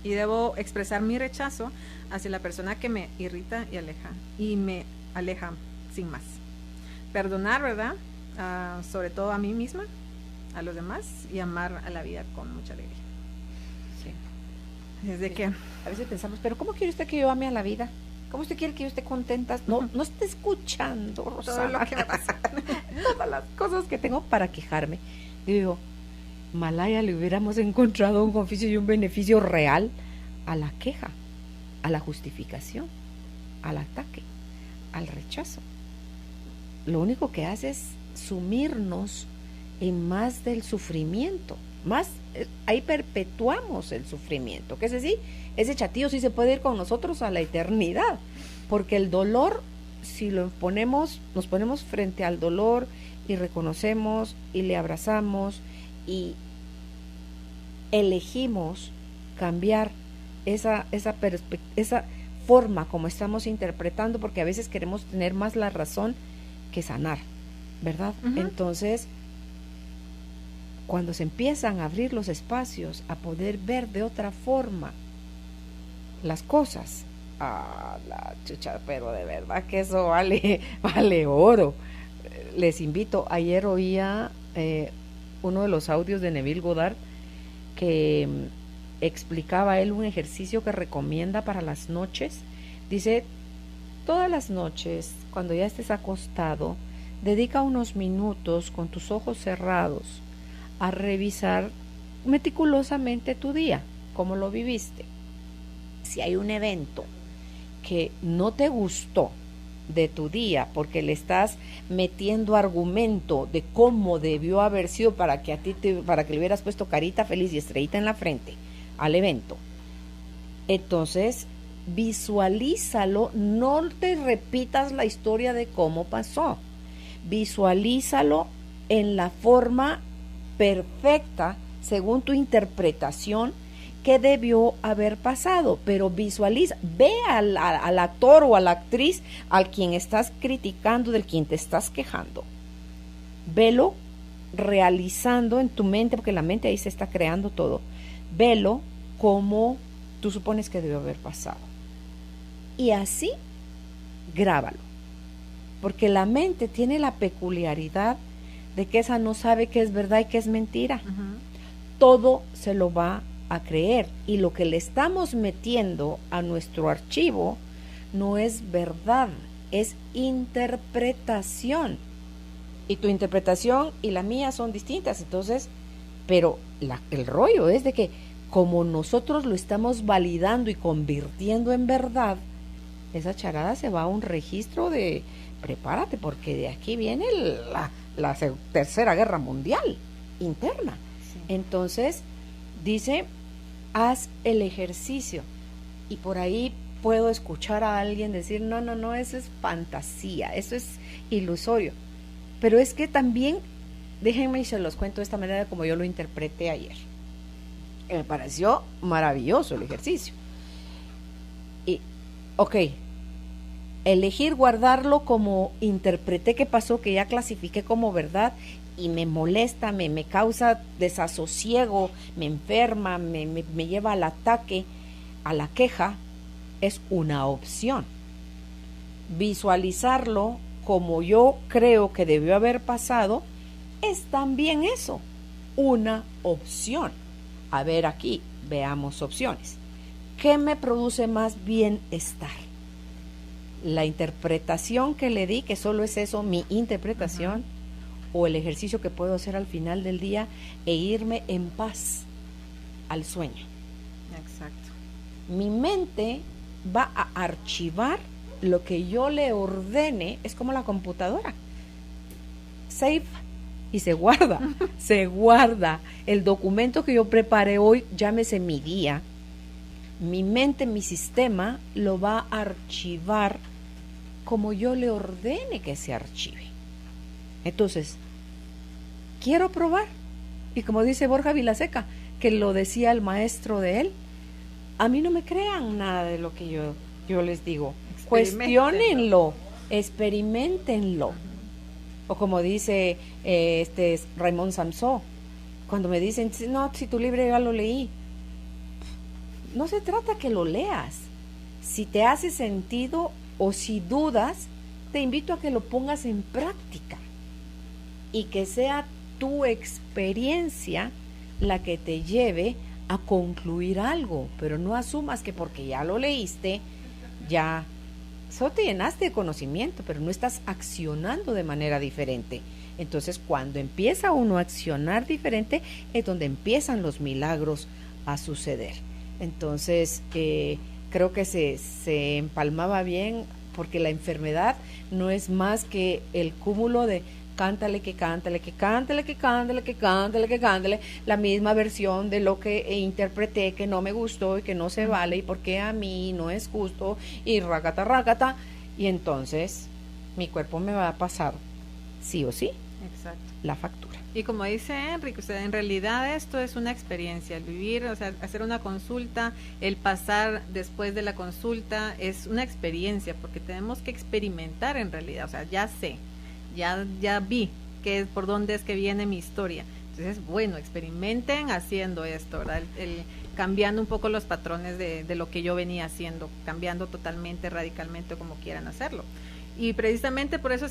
Y debo expresar mi rechazo hacia la persona que me irrita y me aleja sin más. Perdonar, ¿verdad? Sobre todo a mí misma, a los demás, y amar a la vida con mucha alegría. Sí. Desde que a veces pensamos, pero ¿cómo quiere usted que yo ame a la vida? ¿Cómo usted quiere que yo esté contenta? No esté escuchando, Rosana, todo lo que me pasa. Todas las cosas que tengo para quejarme. Digo, Malaya, le hubiéramos encontrado un oficio y un beneficio real a la queja. a la justificación, al ataque, al rechazo. Lo único que hace es sumirnos en más del sufrimiento, más, ahí perpetuamos el sufrimiento, que ese chatillo sí se puede ir con nosotros a la eternidad, porque el dolor, si nos ponemos frente al dolor y reconocemos y le abrazamos y elegimos cambiar esa forma como estamos interpretando, porque a veces queremos tener más la razón que sanar, ¿verdad? Uh-huh. Entonces, cuando se empiezan a abrir los espacios a poder ver de otra forma las cosas, la chucha, pero de verdad que eso vale oro. Les invito, ayer oía uno de los audios de Neville Goddard que explicaba él un ejercicio que recomienda para las noches. Dice, todas las noches, cuando ya estés acostado, dedica unos minutos con tus ojos cerrados a revisar meticulosamente tu día, cómo lo viviste. Si hay un evento que no te gustó de tu día, porque le estás metiendo argumento de cómo debió haber sido para que para que le hubieras puesto carita feliz y estrellita en la frente al evento, entonces visualízalo, no te repitas la historia de cómo pasó, visualízalo en la forma perfecta según tu interpretación que debió haber pasado, pero visualiza, ve al actor o a la actriz al quien estás criticando, del quien te estás quejando, velo realizando en tu mente, porque la mente ahí se está creando todo, velo como tú supones que debió haber pasado, y así grábalo, porque la mente tiene la peculiaridad de que esa no sabe qué es verdad y qué es mentira. Uh-huh. Todo se lo va a creer, y lo que le estamos metiendo a nuestro archivo no es verdad, es interpretación, y tu interpretación y la mía son distintas. Entonces, pero el rollo es de que como nosotros lo estamos validando y convirtiendo en verdad, esa charada se va a un registro de prepárate, porque de aquí viene la tercera guerra mundial interna. Sí. Entonces dice, haz el ejercicio, y por ahí puedo escuchar a alguien decir, no, eso es fantasía, eso es ilusorio, pero es que también, déjenme y se los cuento de esta manera como yo lo interpreté ayer. Me pareció maravilloso el ejercicio. Y, elegir guardarlo como interpreté que pasó, que ya clasifiqué como verdad, y me molesta, me causa desasosiego, me enferma, me lleva al ataque, a la queja, es una opción. Visualizarlo como yo creo que debió haber pasado es también eso, una opción. A ver, aquí veamos opciones. ¿Qué me produce más bienestar? La interpretación que le di, que solo es eso, mi interpretación, uh-huh, o el ejercicio que puedo hacer al final del día e irme en paz al sueño. Exacto. Mi mente va a archivar lo que yo le ordene, es como la computadora. Save y se guarda, se guarda. El documento que yo preparé hoy, llámese mi guía, mi mente, mi sistema, lo va a archivar como yo le ordene que se archive. Entonces, quiero probar. Y como dice Borja Vilaseca, que lo decía el maestro de él, a mí no me crean nada de lo que yo les digo. Cuestiónenlo, experimentenlo. O como dice Raymond Samson, cuando me dicen, no, si tu libro ya lo leí. No se trata que lo leas. Si te hace sentido o si dudas, te invito a que lo pongas en práctica y que sea tu experiencia la que te lleve a concluir algo, pero no asumas que porque ya lo leíste, ya solo te llenaste de conocimiento, pero no estás accionando de manera diferente. Entonces, cuando empieza uno a accionar diferente, es donde empiezan los milagros a suceder. Entonces, creo que se empalmaba bien, porque la enfermedad no es más que el cúmulo de cántale, que cántale, que cántale, que cántale, que cántale, que cántale, la misma versión de lo que interpreté, que no me gustó y que no se vale, y porque a mí no es justo, y rácata, y entonces mi cuerpo me va a pasar sí o sí. Exacto. La factura. Y como dice Enrique, en realidad esto es una experiencia, el vivir, o sea, hacer una consulta, el pasar después de la consulta es una experiencia, porque tenemos que experimentar en realidad, o sea, ya sé, ya vi por dónde es que viene mi historia. Entonces, bueno, experimenten haciendo esto, ¿verdad? El cambiando un poco los patrones de lo que yo venía haciendo, cambiando totalmente, radicalmente, como quieran hacerlo. Y precisamente por eso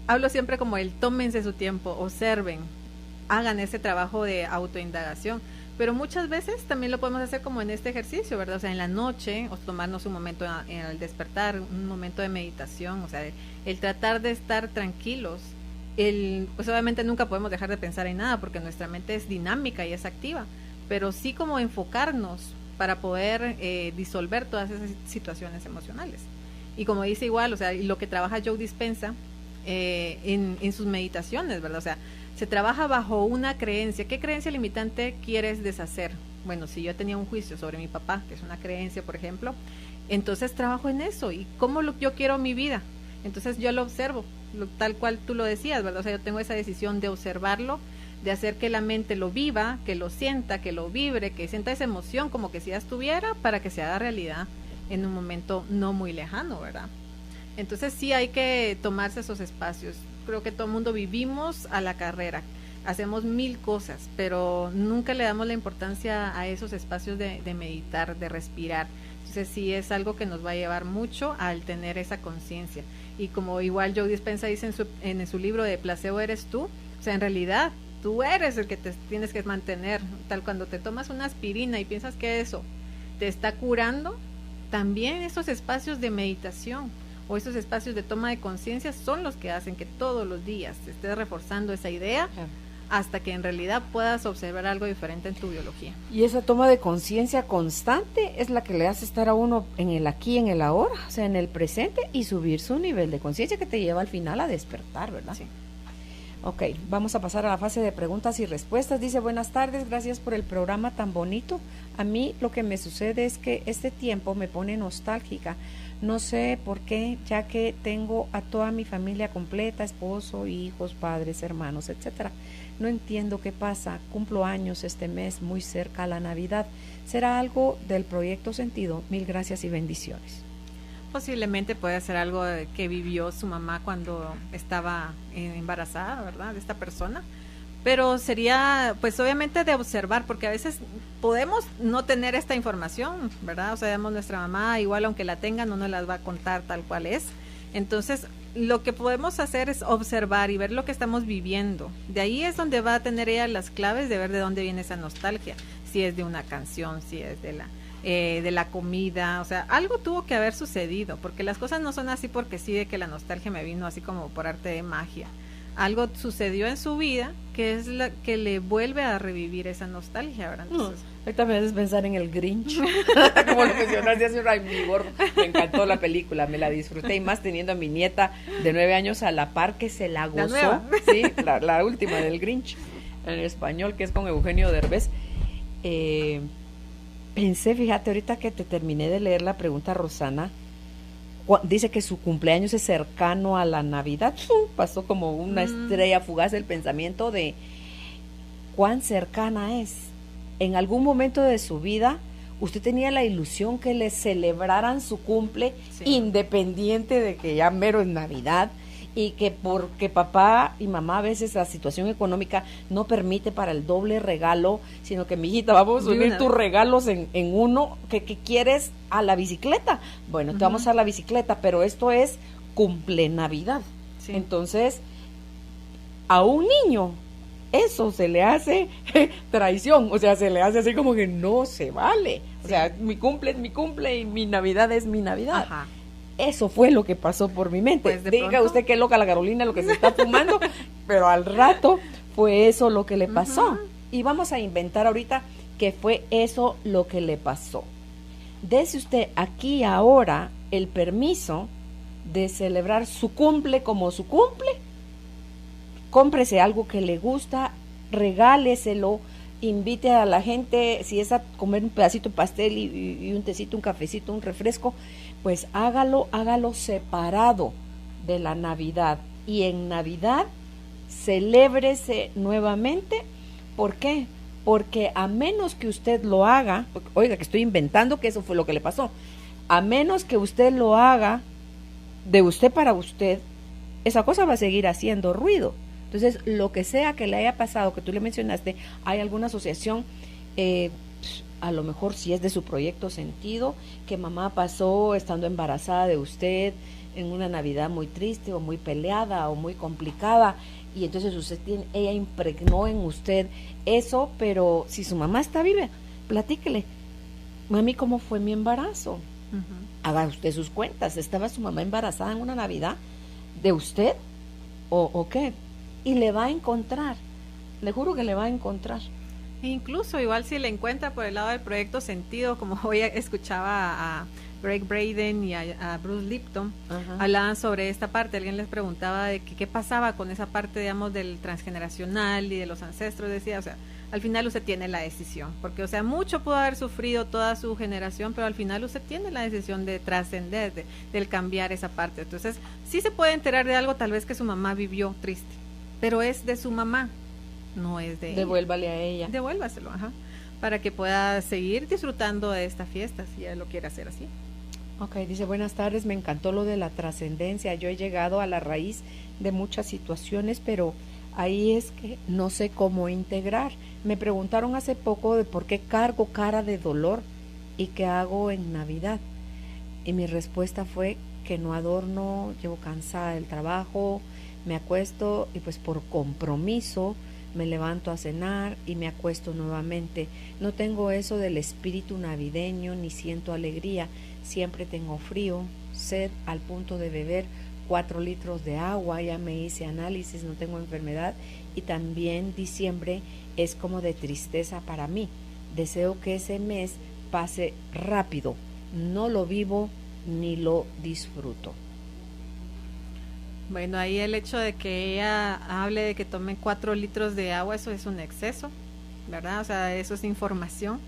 hablo siempre como tómense su tiempo, observen, hagan ese trabajo de autoindagación, pero muchas veces también lo podemos hacer como en este ejercicio, ¿verdad? O sea, en la noche, o tomarnos un momento al despertar, un momento de meditación, o sea, el tratar de estar tranquilos, pues obviamente nunca podemos dejar de pensar en nada, porque nuestra mente es dinámica y es activa, pero sí como enfocarnos para poder disolver todas esas situaciones emocionales. Y como dice igual, o sea, lo que trabaja Joe Dispenza en sus meditaciones, ¿verdad? O sea, se trabaja bajo una creencia. ¿Qué creencia limitante quieres deshacer? Bueno, si yo tenía un juicio sobre mi papá, que es una creencia, por ejemplo, entonces trabajo en eso. ¿Y cómo yo quiero mi vida? Entonces yo lo observo, tal cual tú lo decías, ¿verdad? O sea, yo tengo esa decisión de observarlo, de hacer que la mente lo viva, que lo sienta, que lo vibre, que sienta esa emoción como que si ya estuviera, para que se haga realidad en un momento no muy lejano, ¿verdad? Entonces sí hay que tomarse esos espacios. Creo que todo el mundo vivimos a la carrera, hacemos 1000 cosas, pero nunca le damos la importancia a esos espacios de meditar, de respirar. Entonces sí es algo que nos va a llevar mucho al tener esa conciencia. Y como igual Joe Dispenza dice en su libro de Placebo eres tú, o sea, en realidad tú eres el que te tienes que mantener. Tal cuando te tomas una aspirina y piensas que eso te está curando, también esos espacios de meditación o esos espacios de toma de conciencia son los que hacen que todos los días te estés reforzando esa idea hasta que en realidad puedas observar algo diferente en tu biología. Y esa toma de conciencia constante es la que le hace estar a uno en el aquí, en el ahora, o sea, en el presente, y subir su nivel de conciencia, que te lleva al final a despertar, ¿verdad? Sí. Ok, vamos a pasar a la fase de preguntas y respuestas. Dice, buenas tardes, gracias por el programa tan bonito. A mí lo que me sucede es que este tiempo me pone nostálgica. No sé por qué, ya que tengo a toda mi familia completa, esposo, hijos, padres, hermanos, etcétera. No entiendo qué pasa. Cumplo años este mes, muy cerca a la Navidad. ¿Será algo del proyecto Sentido? Mil gracias y bendiciones. Posiblemente puede ser algo que vivió su mamá cuando estaba embarazada, ¿verdad? De esta persona. Pero sería, pues obviamente de observar, porque a veces podemos no tener esta información, ¿verdad? O sea, nuestra mamá, igual aunque la tenga, no nos las va a contar tal cual es. Entonces, lo que podemos hacer es observar y ver lo que estamos viviendo. De ahí es donde va a tener ella las claves de ver de dónde viene esa nostalgia. Si es de una canción, si es de la comida, o sea, algo tuvo que haber sucedido, porque las cosas no son así porque sí, de que la nostalgia me vino así como por arte de magia. Algo sucedió en su vida que es la que le vuelve a revivir esa nostalgia, ¿verdad? Entonces, ahorita me haces pensar en el Grinch, como lo mencionaste hace un rato, me encantó la película, me la disfruté, y más teniendo a mi nieta de 9 años a la par, que se la gozó, sí, la última del Grinch, en español, que es con Eugenio Derbez. Pensé, fíjate, ahorita que te terminé de leer la pregunta, Rosana, dice que su cumpleaños es cercano a la Navidad. Pasó como una estrella fugaz el pensamiento de cuán cercana es. En algún momento de su vida, usted tenía la ilusión que le celebraran su cumple, sí, independiente de que ya mero es Navidad, y que porque papá y mamá a veces la situación económica no permite para el doble regalo, sino que, mijita, vamos a unir tus regalos en uno, que quieres a la bicicleta. Bueno, te vamos a la bicicleta, pero esto es cumple Navidad. Sí. Entonces, a un niño eso se le hace traición, o sea, se le hace así como que no se vale. Sí. O sea, mi cumple es mi cumple y mi Navidad es mi Navidad. Ajá. Eso fue lo que pasó por mi mente. Pues diga pronto, usted qué loca la Carolina, lo que se está fumando, pero al rato fue eso lo que le pasó. Y vamos a inventar ahorita que fue eso lo que le pasó. Dese usted aquí ahora el permiso de celebrar su cumple como su cumple. Cómprese algo que le gusta, regáleselo, invite a la gente, si es a comer un pedacito de pastel y un tecito, un cafecito, un refresco, pues hágalo separado de la Navidad. Y en Navidad, celébrese nuevamente. ¿Por qué? Porque a menos que usted lo haga, oiga, que estoy inventando que eso fue lo que le pasó, a menos que usted lo haga de usted para usted, esa cosa va a seguir haciendo ruido. Entonces, lo que sea que le haya pasado, que tú le mencionaste, hay alguna asociación, a lo mejor si es de su proyecto Sentido, que mamá pasó estando embarazada de usted en una Navidad muy triste o muy peleada o muy complicada, y entonces ella impregnó en usted eso, pero si su mamá está viva, platíquele, mami, ¿cómo fue mi embarazo? Haga usted sus cuentas, ¿estaba su mamá embarazada en una Navidad de usted o qué? Y le va a encontrar, le juro que le va a encontrar. Incluso igual si le encuentra por el lado del proyecto Sentido, como hoy escuchaba a Greg Braden y a Bruce Lipton, hablaban sobre esta parte. Alguien les preguntaba de qué pasaba con esa parte, digamos, del transgeneracional y de los ancestros. Decía, o sea, al final usted tiene la decisión, porque, o sea, mucho pudo haber sufrido toda su generación, pero al final usted tiene la decisión de trascender, del cambiar esa parte. Entonces, sí se puede enterar de algo tal vez que su mamá vivió triste, pero es de su mamá, no es de Devuélvale a ella. Devuélvaselo, para que pueda seguir disfrutando de esta fiesta, si ella lo quiere hacer así. Ok, dice, buenas tardes, me encantó lo de la trascendencia. Yo he llegado a la raíz de muchas situaciones, pero ahí es que no sé cómo integrar. Me preguntaron hace poco de por qué cargo cara de dolor y qué hago en Navidad. Y mi respuesta fue que no adorno, llevo cansada del trabajo, me acuesto y pues por compromiso me levanto a cenar y me acuesto nuevamente. No tengo eso del espíritu navideño ni siento alegría. Siempre tengo frío, sed al punto de beber 4 litros de agua. Ya me hice análisis, no tengo enfermedad. Y también diciembre es como de tristeza para mí. Deseo que ese mes pase rápido. No lo vivo ni lo disfruto. Bueno, ahí el hecho de que ella hable de que tome 4 litros de agua, eso es un exceso, ¿verdad? O sea, eso es información.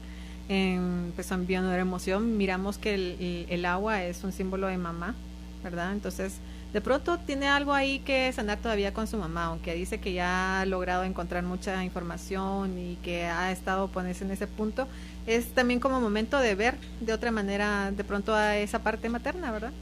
Pues en Bioneuroemoción miramos que el agua es un símbolo de mamá, ¿verdad? Entonces, de pronto tiene algo ahí que sanar todavía con su mamá, aunque dice que ya ha logrado encontrar mucha información y que ha estado ponerse en ese punto. Es también como momento de ver de otra manera de pronto a esa parte materna, ¿verdad?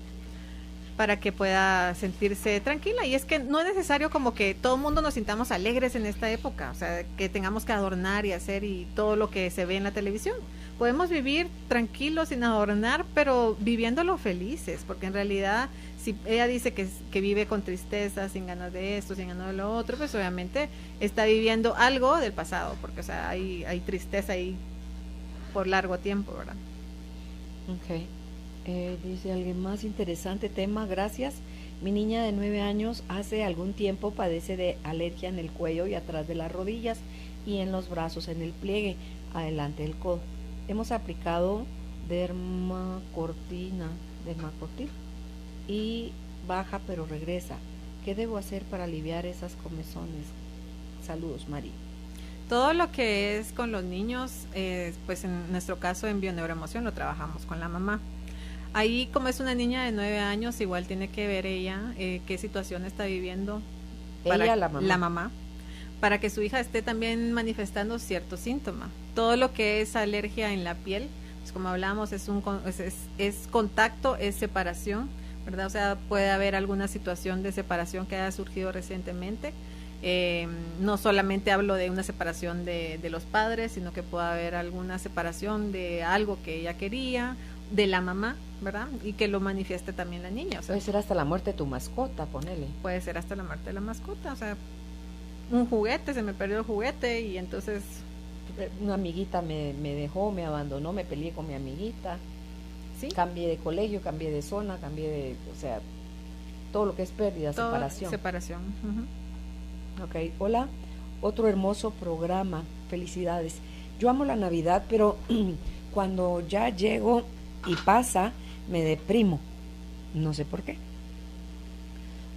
Para que pueda sentirse tranquila. Y es que no es necesario como que todo el mundo nos sintamos alegres en esta época, o sea, que tengamos que adornar y hacer y todo lo que se ve en la televisión. Podemos vivir tranquilos sin adornar, pero viviéndolo felices, porque en realidad si ella dice que vive con tristeza, sin ganas de esto, sin ganas de lo otro, pues obviamente está viviendo algo del pasado, porque o sea, hay tristeza ahí por largo tiempo, ¿verdad? Ok. Dice alguien más, interesante tema, gracias. Mi niña de 9 años hace algún tiempo padece de alergia en el cuello y atrás de las rodillas y en los brazos, en el pliegue, adelante del codo. Hemos aplicado dermacortil y baja pero regresa. ¿Qué debo hacer para aliviar esas comezones? Saludos, María. Todo lo que es con los niños, pues en nuestro caso en Bioneuroemoción lo trabajamos con la mamá. Ahí, como es una niña de 9 años, igual tiene que ver ella qué situación está viviendo ella, la mamá, para que su hija esté también manifestando cierto síntoma. Todo lo que es alergia en la piel, pues como hablamos, es contacto, es separación, ¿verdad? O sea, puede haber alguna situación de separación que haya surgido recientemente. No solamente hablo de una separación de los padres, sino que puede haber alguna separación de algo que ella quería, de la mamá, ¿verdad? Y que lo manifieste también la niña. O sea, puede ser hasta la muerte de tu mascota, ponele. Puede ser hasta la muerte de la mascota, o sea, un juguete, se me perdió el juguete y entonces... Una amiguita me dejó, me abandonó, me peleé con mi amiguita. ¿Sí? Cambié de colegio, cambié de zona, o sea, todo lo que es pérdida, separación. Separación. Ok, hola, otro hermoso programa, felicidades. Yo amo la Navidad, pero cuando ya llego y pasa, me deprimo. No sé por qué.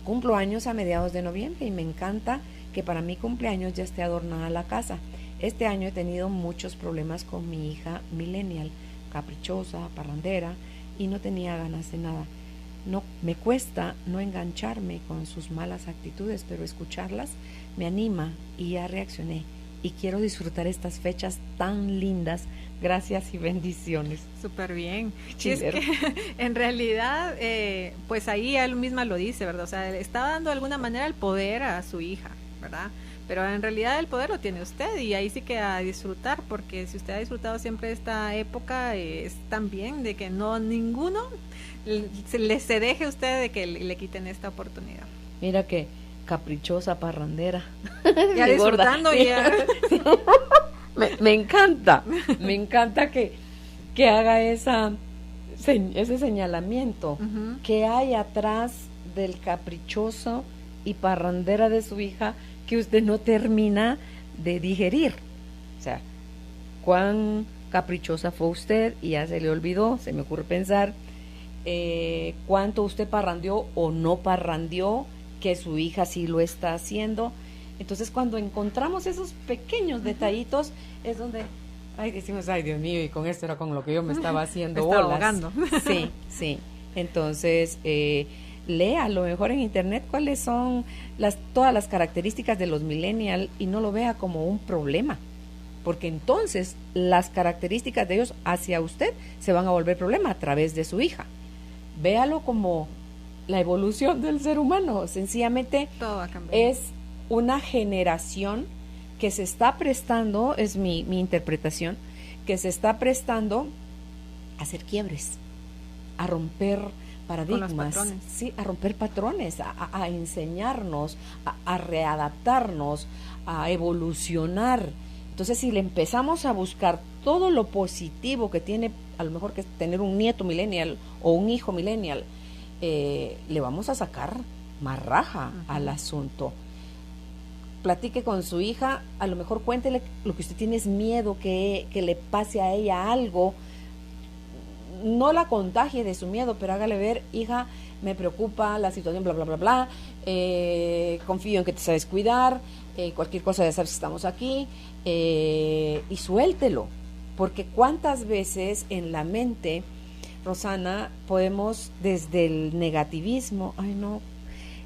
Cumplo años a mediados de noviembre y me encanta que para mi cumpleaños ya esté adornada la casa. Este año he tenido muchos problemas con mi hija millennial, caprichosa, parrandera, y no tenía ganas de nada. No, me cuesta no engancharme con sus malas actitudes, pero escucharlas me anima y ya reaccioné. Y quiero disfrutar estas fechas tan lindas. Gracias y bendiciones. Súper bien. Y es que en realidad, pues ahí él misma lo dice, ¿verdad? O sea, le está dando de alguna manera el poder a su hija, ¿verdad? Pero en realidad el poder lo tiene usted y ahí sí que a disfrutar, porque si usted ha disfrutado siempre de esta época, es también de que no ninguno se deje usted de que le quiten esta oportunidad. Mira que caprichosa, parrandera. Ya disfrutando ya. Me encanta que haga ese señalamiento. Uh-huh. Que hay atrás del caprichoso y parrandera de su hija que usted no termina de digerir. O sea, cuán caprichosa fue usted y ya se le olvidó, se me ocurre pensar, cuánto usted parrandeó o no parrandeó, que su hija sí lo está haciendo. Entonces cuando encontramos esos pequeños detallitos es donde decimos, ay Dios mío, y con esto era con lo que yo me estaba haciendo me estaba ahogando. Sí. Entonces lea a lo mejor en internet cuáles son todas las características de los millennials y no lo vea como un problema, porque entonces las características de ellos hacia usted se van a volver problema a través de su hija. Véalo como la evolución del ser humano, sencillamente todo va a cambiar. Es una generación que se está prestando, es mi interpretación, que se está prestando a hacer quiebres, a romper paradigmas, sí, a romper patrones, a enseñarnos, a readaptarnos, a evolucionar. Entonces, si le empezamos a buscar todo lo positivo que tiene, a lo mejor que es tener un nieto millennial o un hijo millennial, le vamos a sacar más raja al asunto. Platique con su hija, a lo mejor cuéntele lo que usted tiene es miedo que le pase a ella algo. No la contagie de su miedo, pero hágale ver, hija, me preocupa la situación, bla, bla, bla, bla, confío en que te sabes cuidar, cualquier cosa ya sabes que estamos aquí, y suéltelo, porque cuántas veces en la mente, Rosana, podemos desde el negativismo, ay no,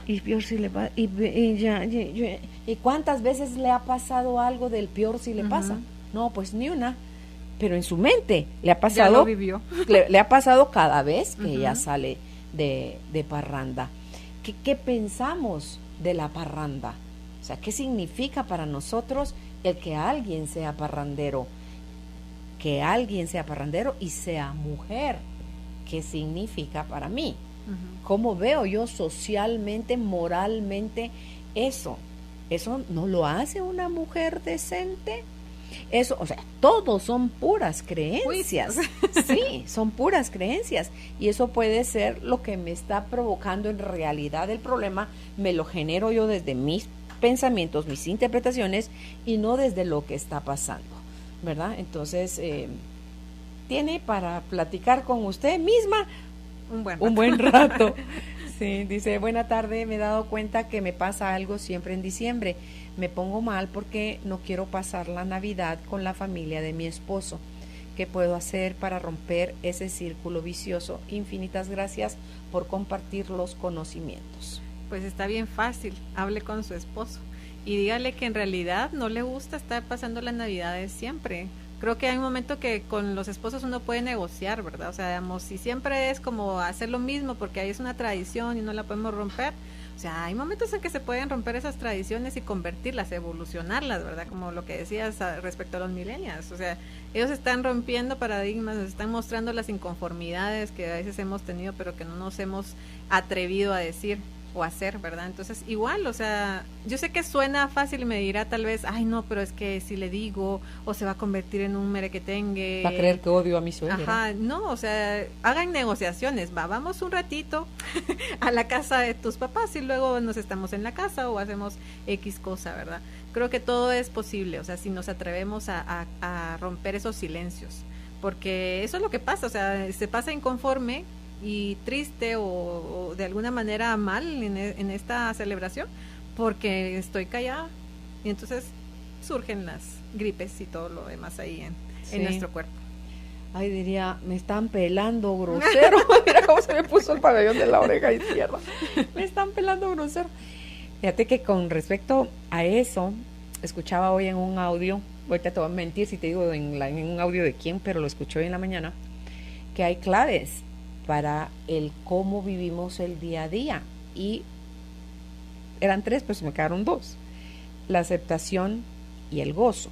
y peor si le pasa, y cuántas veces le ha pasado algo del peor si le pasa, no, pues ni una. Pero en su mente le ha pasado, ya lo vivió. le ha pasado cada vez que ella sale de parranda. ¿Qué pensamos de la parranda? O sea, ¿qué significa para nosotros el que alguien sea parrandero? Que alguien sea parrandero y sea mujer. ¿Qué significa para mí? ¿Cómo veo yo socialmente, moralmente eso? ¿Eso no lo hace una mujer decente? Eso, o sea, todos son puras creencias. Sí, son puras creencias. Y eso puede ser lo que me está provocando en realidad el problema. Me lo genero yo desde mis pensamientos, mis interpretaciones y no desde lo que está pasando, ¿verdad? Entonces, tiene para platicar con usted misma un buen rato. Sí, dice, buena tarde, me he dado cuenta que me pasa algo siempre en diciembre. Me pongo mal porque no quiero pasar la Navidad con la familia de mi esposo. ¿Qué puedo hacer para romper ese círculo vicioso? Infinitas gracias por compartir los conocimientos. Pues está bien fácil, hable con su esposo y dígale que en realidad no le gusta estar pasando las Navidades siempre. Creo que hay un momento que con los esposos uno puede negociar, ¿verdad? O sea, digamos, si siempre es como hacer lo mismo porque ahí es una tradición y no la podemos romper, o sea, hay momentos en que se pueden romper esas tradiciones y convertirlas, evolucionarlas, ¿verdad? Como lo que decías respecto a los millennials. O sea, ellos están rompiendo paradigmas, nos están mostrando las inconformidades que a veces hemos tenido, pero que no nos hemos atrevido a decir o hacer, ¿verdad? Entonces, igual, o sea, yo sé que suena fácil y me dirá tal vez, ay, no, pero es que si le digo, o se va a convertir en un merequetengue. Va a creer que odio a mi suegra. Ajá, no, o sea, hagan negociaciones, vamos un ratito a la casa de tus papás y luego nos estamos en la casa o hacemos X cosa, ¿verdad? Creo que todo es posible, o sea, si nos atrevemos a romper esos silencios, porque eso es lo que pasa, o sea, se pasa inconforme y triste o de alguna manera mal en esta celebración porque estoy callada y entonces surgen las gripes y todo lo demás ahí en nuestro cuerpo. Ay, diría, me están pelando grosero. Mira cómo se me puso el pabellón de la oreja izquierda. Me están pelando grosero. Fíjate que con respecto a eso, escuchaba hoy en un audio, ahorita te voy a mentir si te digo en un audio de quién, pero lo escuché hoy en la mañana, que hay claves para el cómo vivimos el día a día. Y eran 3, pues me quedaron 2. La aceptación y el gozo.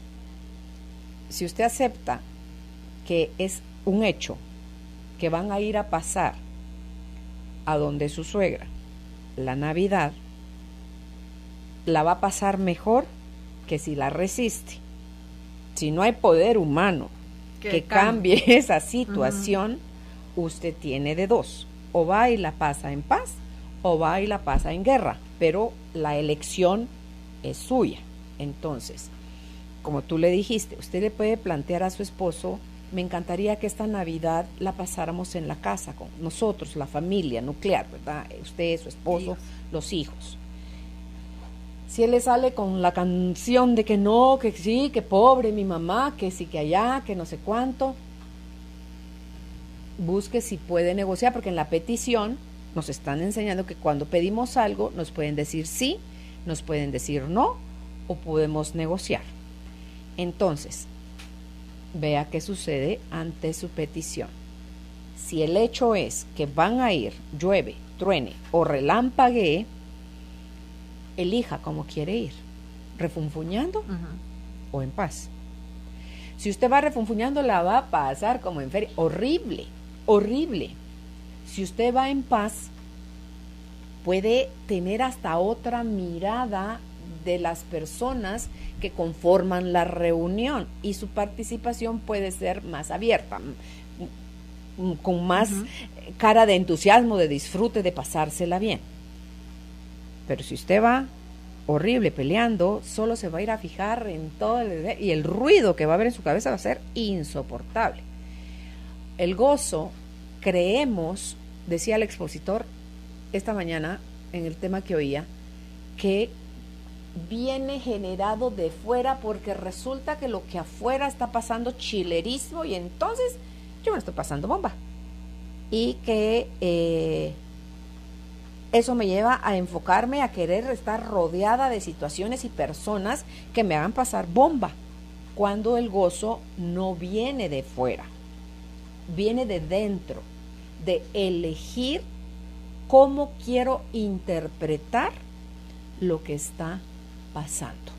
Si usted acepta que es un hecho, que van a ir a pasar a donde su suegra, la Navidad, la va a pasar mejor que si la resiste. Si no hay poder humano que cambie esa situación, usted tiene de 2. O va y la pasa en paz, o va y la pasa en guerra, pero la elección es suya. Entonces, como tú le dijiste, usted le puede plantear a su esposo: me encantaría que esta Navidad la pasáramos en la casa con nosotros, la familia nuclear, ¿verdad? Usted, su esposo, los hijos. Si él le sale con la canción de que no, que sí, que pobre mi mamá, que sí, que allá, que no sé cuánto, busque si puede negociar, porque en la petición nos están enseñando que cuando pedimos algo nos pueden decir sí, nos pueden decir no, o podemos negociar. Entonces, vea qué sucede ante su petición. Si el hecho es que van a ir, llueve, truene o relampaguee, elija cómo quiere ir, refunfuñando o en paz. Si usted va refunfuñando, la va a pasar como en feria, horrible, horrible. Si usted va en paz, puede tener hasta otra mirada de las personas que conforman la reunión y su participación puede ser más abierta, con más cara de entusiasmo, de disfrute, de pasársela bien. Pero si usted va horrible peleando, solo se va a ir a fijar en todo y el ruido que va a haber en su cabeza va a ser insoportable. El gozo, creemos, decía el expositor esta mañana en el tema que oía, que viene generado de fuera porque resulta que lo que afuera está pasando chilerismo y entonces yo me estoy pasando bomba. Y que eso me lleva a enfocarme, a querer estar rodeada de situaciones y personas que me hagan pasar bomba, cuando el gozo no viene de fuera, viene de dentro, de elegir cómo quiero interpretar lo que está pasando.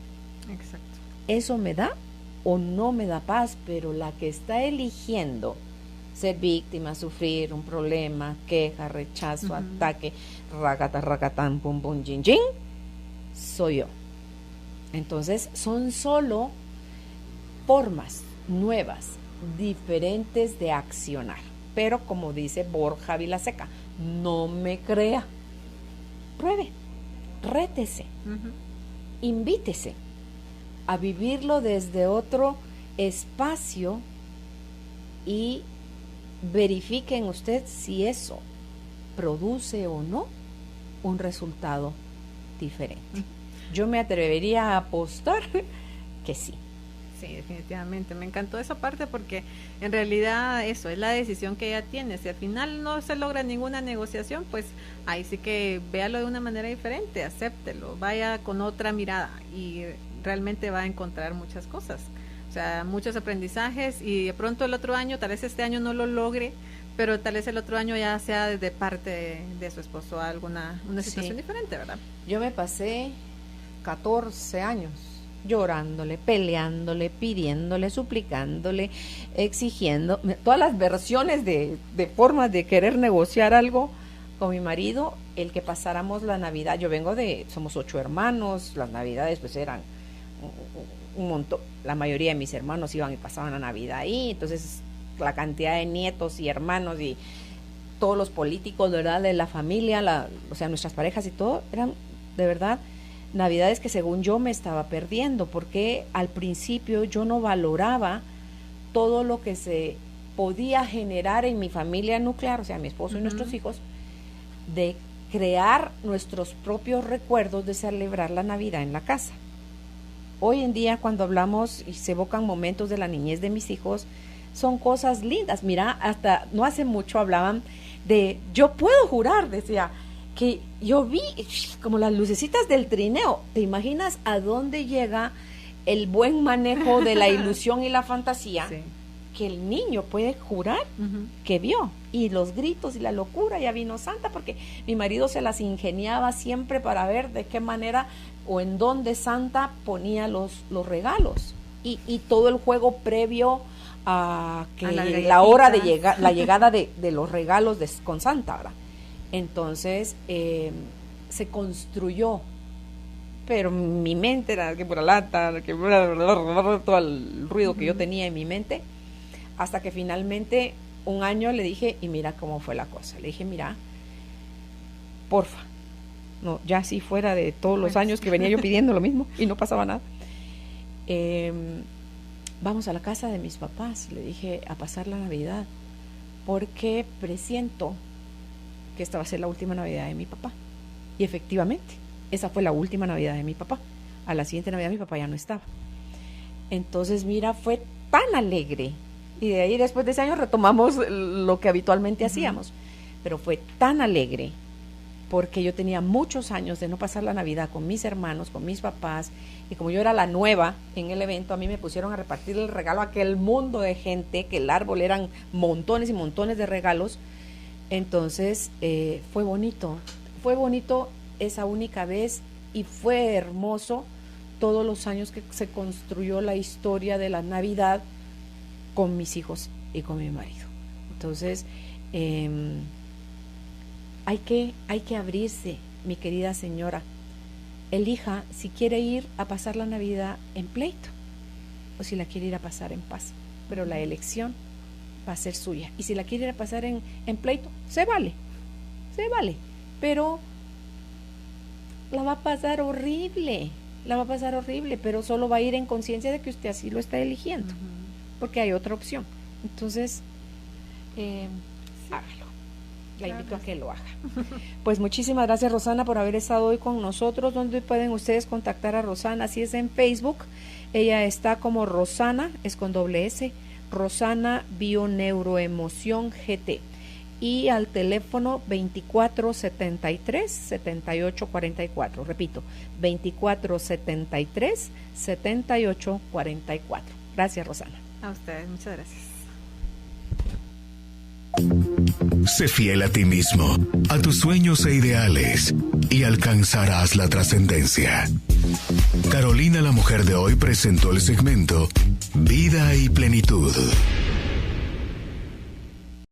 Exacto. Eso me da o no me da paz, pero la que está eligiendo ser víctima, sufrir un problema, queja, rechazo, ataque, racata, racatán, pum, pum, jin, jin, soy yo. Entonces son solo formas nuevas, diferentes de accionar. Pero como dice Borja Vilaseca, no me crea, pruebe, rétese, invítese a vivirlo desde otro espacio y verifique en usted si eso produce o no un resultado diferente. Yo me atrevería a apostar que sí. Sí, definitivamente. Me encantó esa parte porque en realidad eso es la decisión que ella tiene. Si al final no se logra ninguna negociación, pues ahí sí que véalo de una manera diferente, acéptelo, vaya con otra mirada y realmente va a encontrar muchas cosas. O sea, muchos aprendizajes y de pronto el otro año, tal vez este año no lo logre, pero tal vez el otro año ya sea de parte de su esposo una situación diferente, ¿verdad? Yo me pasé 14 años llorándole, peleándole, pidiéndole, suplicándole, exigiendo, todas las versiones de formas de querer negociar algo con mi marido, el que pasáramos la Navidad. Somos 8 hermanos, las Navidades pues eran un montón, la mayoría de mis hermanos iban y pasaban la Navidad ahí, entonces la cantidad de nietos y hermanos y todos los políticos, ¿verdad?, de la familia, o sea, nuestras parejas y todo, eran de verdad Navidades que según yo me estaba perdiendo, porque al principio yo no valoraba todo lo que se podía generar en mi familia nuclear, o sea, mi esposo y nuestros hijos, de crear nuestros propios recuerdos de celebrar la Navidad en la casa. Hoy en día, cuando hablamos y se evocan momentos de la niñez de mis hijos, son cosas lindas. Mira, hasta no hace mucho hablaban de, yo puedo jurar, decía, que yo vi como las lucecitas del trineo. ¿Te imaginas a dónde llega el buen manejo de la ilusión y la fantasía? Sí. Que el niño puede jurar que vio, y los gritos y la locura, ya vino Santa, porque mi marido se las ingeniaba siempre para ver de qué manera o en dónde Santa ponía los regalos, y todo el juego previo a que la hora de la llegada de los regalos con Santa, ¿verdad? Entonces se construyó, pero mi mente era que pura lata, que todo el ruido que yo tenía en mi mente, hasta que finalmente un año le dije, y mira cómo fue la cosa, le dije, mira, porfa, no, ya si fuera de todos los años que venía yo pidiendo lo mismo y no pasaba nada, vamos a la casa de mis papás, le dije, a pasar la Navidad, porque presiento que esta va a ser la última Navidad de mi papá. Y efectivamente, esa fue la última Navidad de mi papá. A la siguiente Navidad mi papá ya no estaba. Entonces, mira, fue tan alegre. Y de ahí, después de ese año, retomamos lo que habitualmente hacíamos. Pero fue tan alegre, porque yo tenía muchos años de no pasar la Navidad con mis hermanos, con mis papás, y como yo era la nueva en el evento, a mí me pusieron a repartir el regalo a aquel mundo de gente, que el árbol eran montones y montones de regalos. Entonces fue bonito esa única vez, y fue hermoso todos los años que se construyó la historia de la Navidad con mis hijos y con mi marido. Entonces hay que abrirse, mi querida señora. Elija si quiere ir a pasar la Navidad en pleito o si la quiere ir a pasar en paz, pero la elección va a ser suya. Y si la quiere ir a pasar en pleito, se vale, pero la va a pasar horrible, pero solo va a ir en conciencia de que usted así lo está eligiendo, porque hay otra opción. Entonces, hágalo. La invito a que lo haga. Pues muchísimas gracias, Rosana, por haber estado hoy con nosotros. ¿Dónde pueden ustedes contactar a Rosana? Si es en Facebook, ella está como Rosana, es con doble S, Rosana Bioneuroemoción GT, y al teléfono 2473-7844, repito, 2473-7844. Gracias, Rosana. A ustedes, muchas gracias. Sé fiel a ti mismo, a tus sueños e ideales, y alcanzarás la trascendencia. Carolina, la mujer de hoy, presentó el segmento Vida y Plenitud.